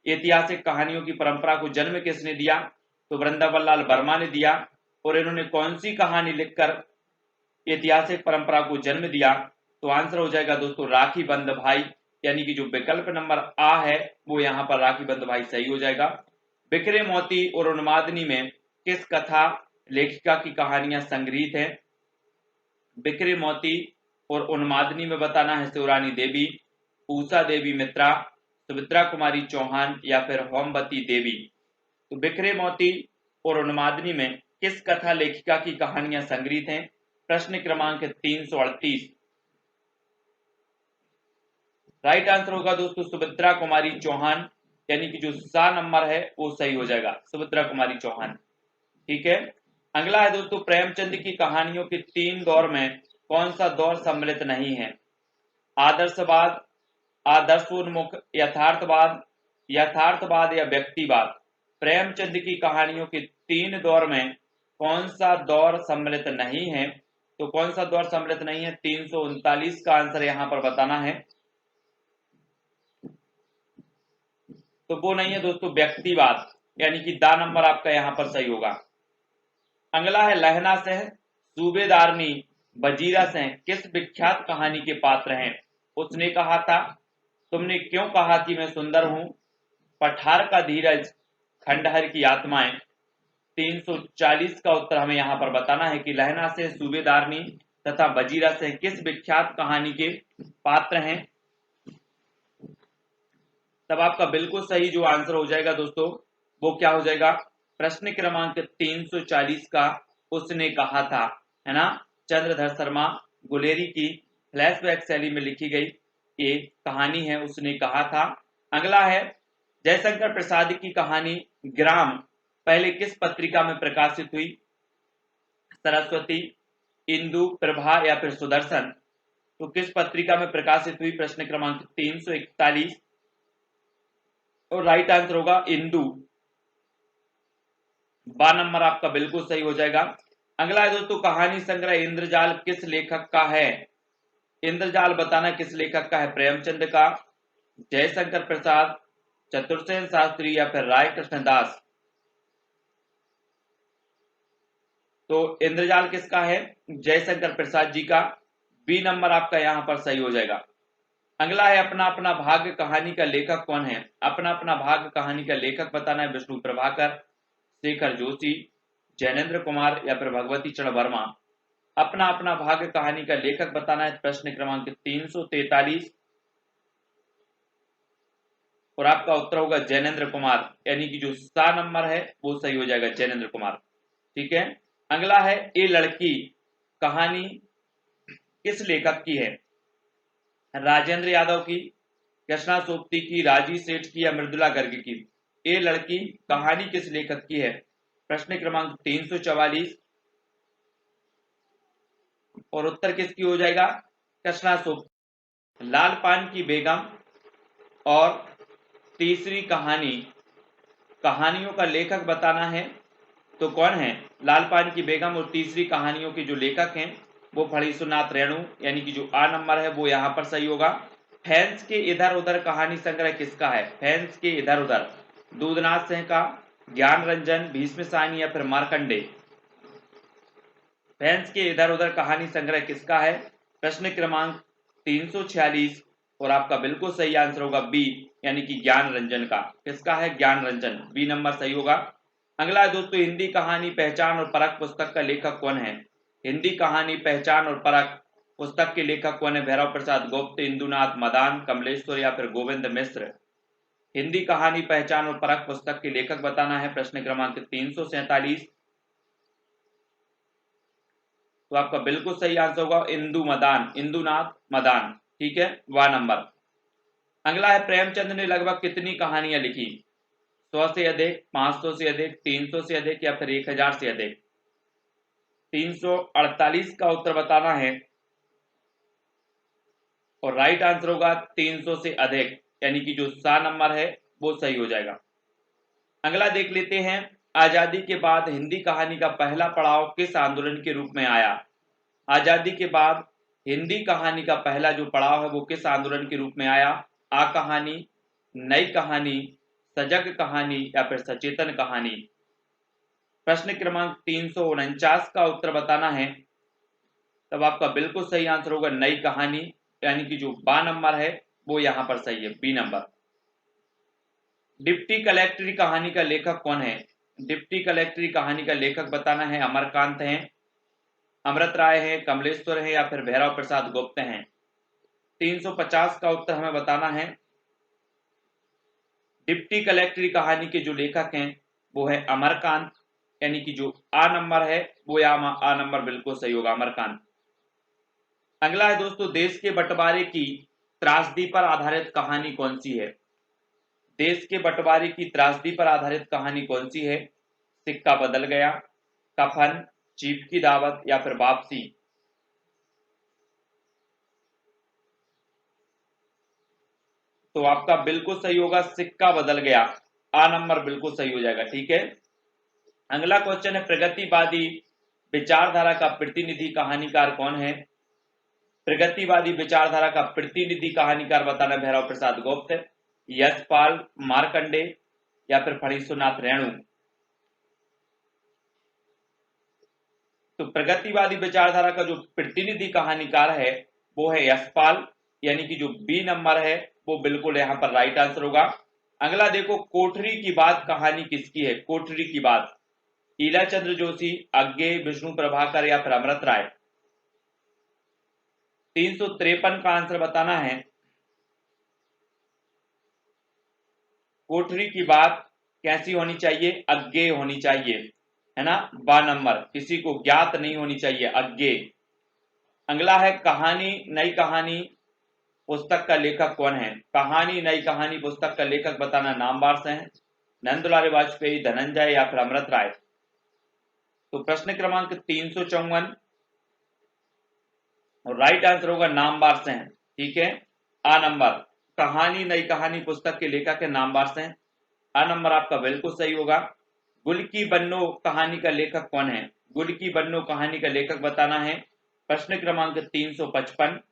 ऐतिहासिक कहानियों की परंपरा को जन्म किसने दिया? तो वृंदावन लाल वर्मा ने दिया। और इन्होंने कौन सी कहानी लिखकर ऐतिहासिक परंपरा को जन्म दिया? तो आंसर हो जाएगा दोस्तों राखी बंद भाई, यानी कि जो विकल्प नंबर आ है वो यहाँ पर राखी बंद भाई सही हो जाएगा। बिखरे मोती और उन्मादनी में किस कथा लेखिका की कहानियां संग्रहित है? बिखरे मोती और उन्मादनी में बताना है शिवरानी देवी, उषा देवी मित्रा, सुमित्रा कुमारी चौहान या फिर होमवती देवी? तो बिखरे मोती और उन्मादनी में किस कथा लेखिका की कहानियां संग्रहित हैं? प्रश्न क्रमांक 338। राइट आंसर होगा दोस्तों सुमित्रा कुमारी चौहान, यानी कि जो सा नंबर है वो सही हो जाएगा, सुमित्रा कुमारी चौहान। ठीक है। अगला है दोस्तों प्रेमचंद की कहानियों के 3 दौर में कौन सा दौर सम्मिलित नहीं है? आदर्शवाद, आदर्शोन्मुख, यथार्थवाद, यथार्थवाद या व्यक्तिवाद? प्रेमचंद की कहानियों के 3 दौर में कौन सा दौर सम्मिलित नहीं है? तो कौन सा दौर सम्मिलित नहीं है? 339 का आंसर यहां पर बताना है। तो वो नहीं है दोस्तों व्यक्तिवाद, यानी कि दा नंबर आपका यहां पर सही होगा। अगला है लहना सह, सूबेदारनी, वजीरा सह किस विख्यात कहानी के पात्र हैं? उसने कहा था, तुमने क्यों कहा कि मैं सुंदर हूं, पठार का धीरज, खंडहर की आत्माएं? 340 का उत्तर हमें यहां पर बताना है कि लहना से, सूबेदारनी तथा वजीरा से किस विख्यात कहानी के पात्र हैं? तब आपका बिल्कुल सही जो आंसर हो जाएगा दोस्तों वो क्या हो जाएगा? प्रश्न क्रमांक 340 का उसने कहा था, है ना, चंद्रधर शर्मा गुलेरी की फ्लैशबैक शैली में लिखी गई ये कहानी है, उसने कहा था। अगला है जयशंकर प्रसाद की कहानी ग्राम पहले किस पत्रिका में प्रकाशित हुई? सरस्वती, इंदु, प्रभा या फिर सुदर्शन? तो किस पत्रिका में प्रकाशित हुई? प्रश्न क्रमांक 341 और राइट आंसर होगा इंदु। बा नंबर आपका बिल्कुल सही हो जाएगा। अगला है दोस्तों कहानी संग्रह इंद्रजाल किस लेखक का है? इंद्रजाल बताना किस लेखक का है? प्रेमचंद का, जयशंकर प्रसाद, चतुर्सेन शास्त्री या फिर राय कृष्णदास? तो इंद्रजाल किसका है? जयशंकर प्रसाद जी का। बी नंबर आपका यहां पर सही हो जाएगा। अगला है अपना अपना भाग्य कहानी का लेखक कौन है? अपना अपना भाग्य कहानी का लेखक बताना है विष्णु प्रभाकर, शेखर जोशी, जैनेन्द्र कुमार या फिर भगवती चरण वर्मा? अपना अपना भाग्य कहानी का लेखक बताना है प्रश्न क्रमांक 343। और आपका उत्तर होगा जैनेन्द्र कुमार, यानी कि जो सा नंबर है वो सही हो जाएगा, जैनेन्द्र कुमार। ठीक है, अगला है ए लड़की कहानी किस लेखक की है? राजेंद्र यादव की, कृष्णा सोपती की, राजी सेठ की या मृदुला गर्ग की? ए लड़की कहानी किस लेखक की है? प्रश्न क्रमांक 344 और उत्तर किसकी हो जाएगा? कृष्णा सोपती। लाल पान की बेगम और तीसरी कहानी, कहानियों का लेखक बताना है तो कौन है? लाल पान की बेगम और तीसरी कहानियों के जो लेखक हैं वो फणीसुनाथ रेणु, यानी कि जो आ नंबर है वो यहां पर सही होगा। फैंस के इधर उधर कहानी संग्रह किसका है? फैंस के इधर उधर, दूधनाथ सिंह का, ज्ञान रंजन, भीष्म सानी या फिर मार्कंडे? फैंस के इधर उधर कहानी संग्रह किसका है? प्रश्न क्रमांक 346 और आपका बिल्कुल सही आंसर होगा बी, यानी कि ज्ञान रंजन का। किसका है? ज्ञान रंजन, बी नंबर सही होगा। अगला है दोस्तों, हिंदी कहानी पहचान और परख पुस्तक का लेखक कौन है? हिंदी कहानी पहचान और परख पुस्तक के लेखक कौन है? भैरव प्रसाद गुप्त, इंदुनाथ मदान, कमलेश्वर या फिर गोविंद मिश्र? हिंदी कहानी पहचान और परख पुस्तक के लेखक बताना है। प्रश्न क्रमांक 347 तो आपका बिल्कुल सही आंसर होगा इंदुनाथ मदान। ठीक है, वाह नंबर। अगला है, प्रेमचंद ने लगभग कितनी कहानियां लिखी? 100 से अधिक, 500 से अधिक, 300 से अधिक या फिर 1000 से अधिक? 348 का उत्तर बताना है और राइट आंसर होगा 300 से अधिक, यानी कि जो सा नंबर है वो सही हो जाएगा। अगला देख लेते हैं, आजादी के बाद हिंदी कहानी का पहला पड़ाव किस आंदोलन के रूप में आया? आजादी के बाद हिंदी कहानी का पहला जो पड़ाव है वो किस आंदोलन के रूप में आया? आ कहानी, नई कहानी, सजग कहानी या फिर सचेतन कहानी? प्रश्न क्रमांक 349 का उत्तर बताना है, तब आपका बिल्कुल सही आंसर होगा नई कहानी, यानी कि जो बा नंबर है वो यहां पर सही है, बी नंबर। डिप्टी कलेक्टरी कहानी का लेखक कौन है? डिप्टी कलेक्टरी कहानी का लेखक बताना है, अमरकांत हैं, अमृत राय है, कमलेश्वर है या फिर भैरव प्रसाद गुप्त हैं? 350 का उत्तर हमें बताना है। डिप्टी कलेक्टरी कहानी के जो लेखक हैं वो है अमरकांत, यानी कि जो आ नंबर है वो यहाँ आ नंबर बिल्कुल सही होगा, अमरकांत। अगला है दोस्तों, देश के बंटवारे की त्रासदी पर आधारित कहानी कौन सी है? देश के बंटवारे की त्रासदी पर आधारित कहानी कौन सी है? सिक्का बदल गया, कफन, चीफ की दावत या फिर वापसी? तो आपका बिल्कुल सही होगा सिक्का बदल गया, आ नंबर बिल्कुल सही हो जाएगा। ठीक है, अगला क्वेश्चन है, प्रगतिवादी विचारधारा का प्रतिनिधि कहानीकार कौन है? प्रगतिवादी विचारधारा का प्रतिनिधि कहानीकार बताना, भैरव प्रसाद गुप्त, यशपाल, मार्कंडे या फिर फणीसुनाथ रेणु? तो प्रगतिवादी विचारधारा का जो प्रतिनिधि कहानीकार है वो है यशपाल, यानी कि जो बी नंबर है वो बिल्कुल यहां पर राइट आंसर होगा। अगला देखो, कोठरी की बात कहानी किसकी है? कोठरी की बात, ईला चंद्र जोशी, अज्ञे, विष्णु प्रभाकर या फिर अमृत राय? 353 का आंसर बताना है। कोठरी की बात कैसी होनी चाहिए? अज्ञेय होनी चाहिए, है ना, बा नंबर, किसी को ज्ञात नहीं होनी चाहिए, अज्ञेय। अगला है, कहानी नई कहानी पुस्तक का लेखक कौन है? कहानी नई कहानी पुस्तक का लेखक बताना, नामवार से हैं, नंदलाल वाजपेयी, धनंजय या फिर अमृत राय? तो प्रश्न क्रमांक 354 और राइट आंसर होगा नामवार से हैं। ठीक है, आ नंबर, कहानी नई कहानी पुस्तक के लेखक है नामवार से हैं, आ नंबर आपका बिल्कुल सही होगा। गुल की बन्नो कहानी का लेखक कौन है? गुल की बन्नो कहानी का लेखक बताना है। प्रश्न क्रमांक 355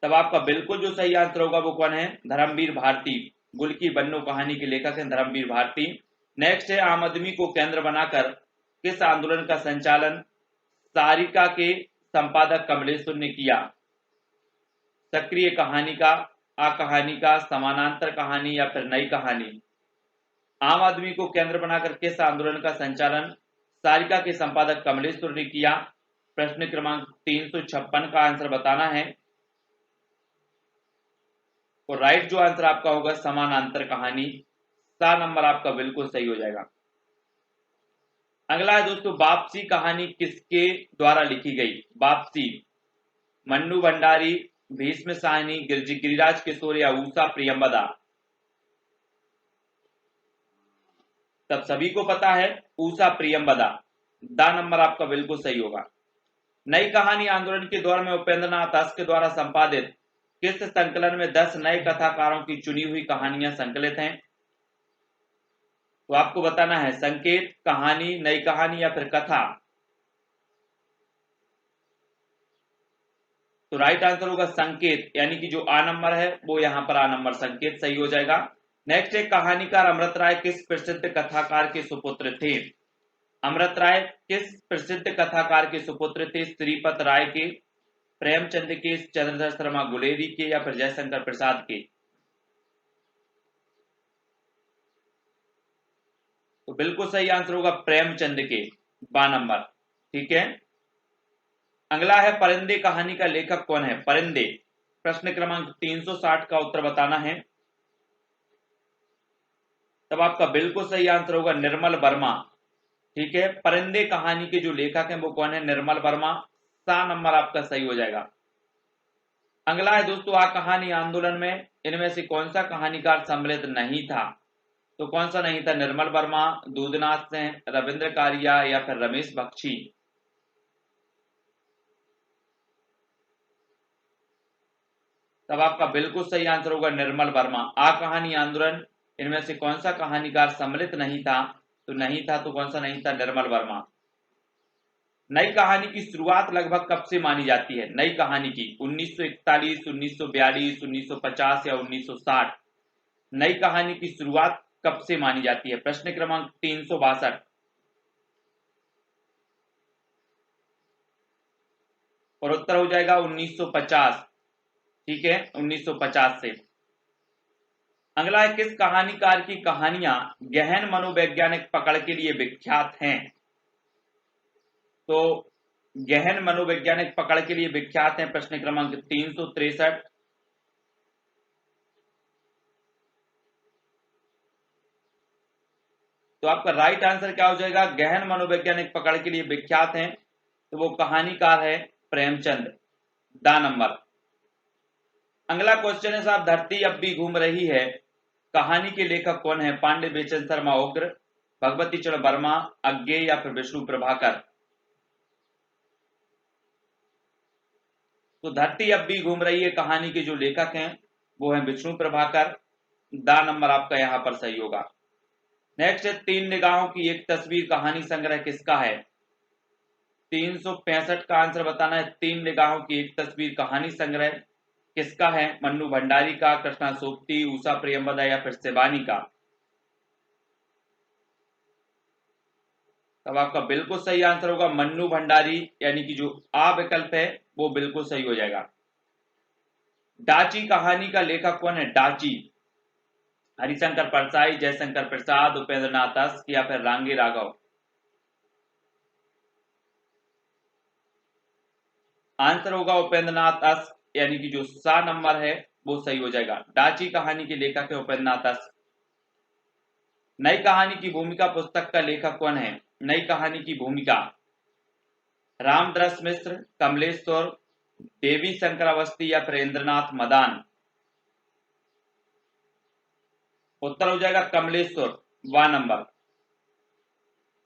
तब आपका बिल्कुल जो सही आंसर होगा वो कौन है? धर्मवीर भारती। गुल की बन्नो कहानी के लेखक हैं धर्मवीर भारती। नेक्स्ट है, आम आदमी को केंद्र बनाकर किस आंदोलन का संचालन सारिका के संपादक कमलेश्वर ने किया? सक्रिय कहानी का, आ कहानी का, समानांतर कहानी या फिर नई कहानी? आम आदमी को केंद्र बनाकर किस आंदोलन का संचालन सारिका के संपादक कमलेश्वर ने किया? प्रश्न क्रमांक 356 का आंसर बताना है। और राइट जो आंसर आपका होगा समानांतर कहानी, सा नंबर आपका बिल्कुल सही हो जाएगा। अगला है दोस्तों, वापसी कहानी किसके द्वारा लिखी गई? वापसी, मन्नू भंडारी, भीष्म साहनी, गिरिराज किशोर या उषा प्रियंवदा? तब सभी को पता है उषा प्रियंवदा, दा नंबर आपका बिल्कुल सही होगा। नई कहानी आंदोलन के दौर में उपेंद्रनाथ दास के द्वारा संपादित किस संकलन में 10 नए कथाकारों की चुनी हुई कहानियां संकलित हैं? तो आपको बताना है संकेत, कहानी, नई कहानी या फिर कथा। तो राइट आंसर होगा संकेत, यानी कि जो आ नंबर है वो यहाँ पर आ नंबर संकेत सही हो जाएगा। नेक्स्ट है, कहानीकार अमृत राय किस प्रसिद्ध कथाकार के सुपुत्र थे? अमृत राय किस प्रसिद्ध कथाकार के सुपुत्र थे? श्रीपत राय के, प्रेमचंद के, चंद्रधर शर्मा गुलेरी के या फिर जयशंकर प्रसाद के? तो बिल्कुल सही आंसर होगा प्रेमचंद के, बा नंबर। ठीक है, अगला है, परिंदे कहानी का लेखक कौन है? परिंदे, प्रश्न क्रमांक 360 का उत्तर बताना है। तब आपका बिल्कुल सही आंसर होगा निर्मल वर्मा। ठीक है, परिंदे कहानी के जो लेखक हैं वो कौन है? निर्मल वर्मा, सा नंबर आपका सही हो जाएगा। अगला है दोस्तों, आ कहानी आंदोलन में इनमें से कौन सा कहानीकार सम्मिलित नहीं था? तो कौन सा नहीं था? निर्मल वर्मा, दूधनाथ सिंह, रविंद्र कारिया या फिर रमेश बख्शी? तब आपका बिल्कुल सही आंसर होगा निर्मल वर्मा। आ कहानी आंदोलन इनमें से कौन सा कहानीकार सम्मिलित नहीं था? तो नहीं था, तो कौन सा नहीं था? निर्मल वर्मा। नई कहानी की शुरुआत लगभग कब से मानी जाती है? नई कहानी की 1941, 1942, 1950 या 1960? नई कहानी की शुरुआत कब से मानी जाती है? प्रश्न क्रमांक 362। और उत्तर हो जाएगा 1950। ठीक है, 1950 से। अगला है, किस कहानीकार की कहानियां गहन मनोवैज्ञानिक पकड़ के लिए विख्यात हैं? तो गहन मनोवैज्ञानिक पकड़ के लिए विख्यात हैं, प्रश्न क्रमांक 363। तो आपका राइट आंसर क्या हो जाएगा? गहन मनोवैज्ञानिक पकड़ के लिए विख्यात हैं, तो वो कहानीकार है प्रेमचंद, दा नंबर। अगला क्वेश्चन है साहब, धरती अब भी घूम रही है कहानी के लेखक कौन है? पांडे बेचन शर्मा उग्र, भगवती चरण वर्मा, अज्ञे या फिर विष्णु प्रभाकर? तो धरती अब भी घूम रही है कहानी के जो लेखक हैं वो है विष्णु प्रभाकर, दा नंबर आपका यहां पर सही होगा। नेक्स्ट है, 3 निगाहों की एक तस्वीर कहानी संग्रह किसका है? 365 का आंसर बताना है। 3 निगाहों की एक तस्वीर कहानी संग्रह किसका है? मन्नू भंडारी का, कृष्णा सोपती, उषा प्रियंवदा या फिर शिवानी का? तब आपका बिल्कुल सही आंसर होगा मन्नू भंडारी, यानी कि जो आ विकल्प है वो बिल्कुल सही हो जाएगा। डाची कहानी का लेखक कौन है? डाची, हरिशंकर परसाई, जयशंकर प्रसाद, उपेंद्र नाथ अश्क या फिर रांगे राघव? आंसर होगा उपेंद्र नाथ अश्क, यानी कि जो सा नंबर है वो सही हो जाएगा। डाची कहानी के लेखक है उपेंद्र नाथ अश्क। नई कहानी की भूमिका पुस्तक का लेखक कौन है? नई कहानी की भूमिका, रामदरस मिश्र, कमलेश्वर, देवी शंकर अवस्थी या फिर इंद्रनाथ मदान? उत्तर हो जाएगा कमलेश्वर, वा नंबर।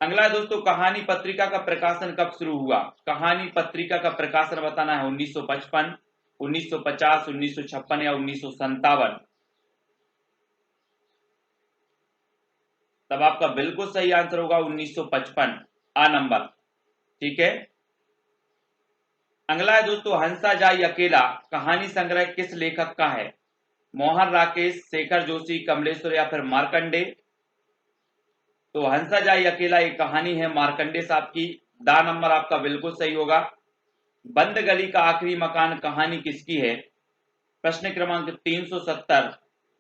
अगला दोस्तों, कहानी पत्रिका का प्रकाशन कब शुरू हुआ? कहानी पत्रिका का प्रकाशन बताना है 1955, 1950, 1956 या 1957? तब आपका बिल्कुल सही आंसर होगा 1955, आ नंबर। ठीक है, अगला है दोस्तों, हंसा जाई अकेला कहानी संग्रह किस लेखक का है? मोहन राकेश, शेखर जोशी, कमलेश्वर या फिर मार्कंडे? तो हंसा जाई अकेला एक कहानी है मार्कंडे साहब की, दा नंबर आपका बिल्कुल सही होगा। बंद गली का आखिरी मकान कहानी किसकी है? प्रश्न क्रमांक 370,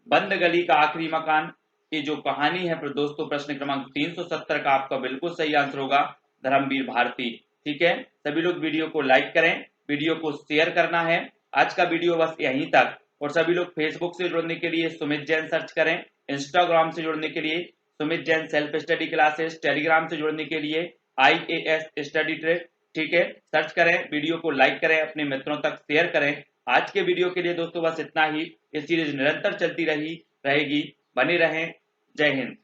बंद गली का आखिरी मकान की जो कहानी है दोस्तों, प्रश्न क्रमांक 370 का आपका बिल्कुल सही आंसर होगा धर्मवीर भारती। ठीक है, सभी लोग वीडियो को लाइक करें, वीडियो को शेयर करना है। आज का वीडियो बस यहीं तक। और सभी लोग फेसबुक से जुड़ने के लिए सुमित जैन सर्च करें, इंस्टाग्राम से जुड़ने के लिए Sumit Jain self study classes, Telegram से जुड़ने के लिए IAS स्टडी ट्रेड, ठीक है, सर्च करें, वीडियो को लाइक करें, अपने मित्रों तक शेयर करें। आज के वीडियो के लिए दोस्तों बस इतना ही। ये सीरीज निरंतर चलती रहेगी, बने रहें। जय हिंद।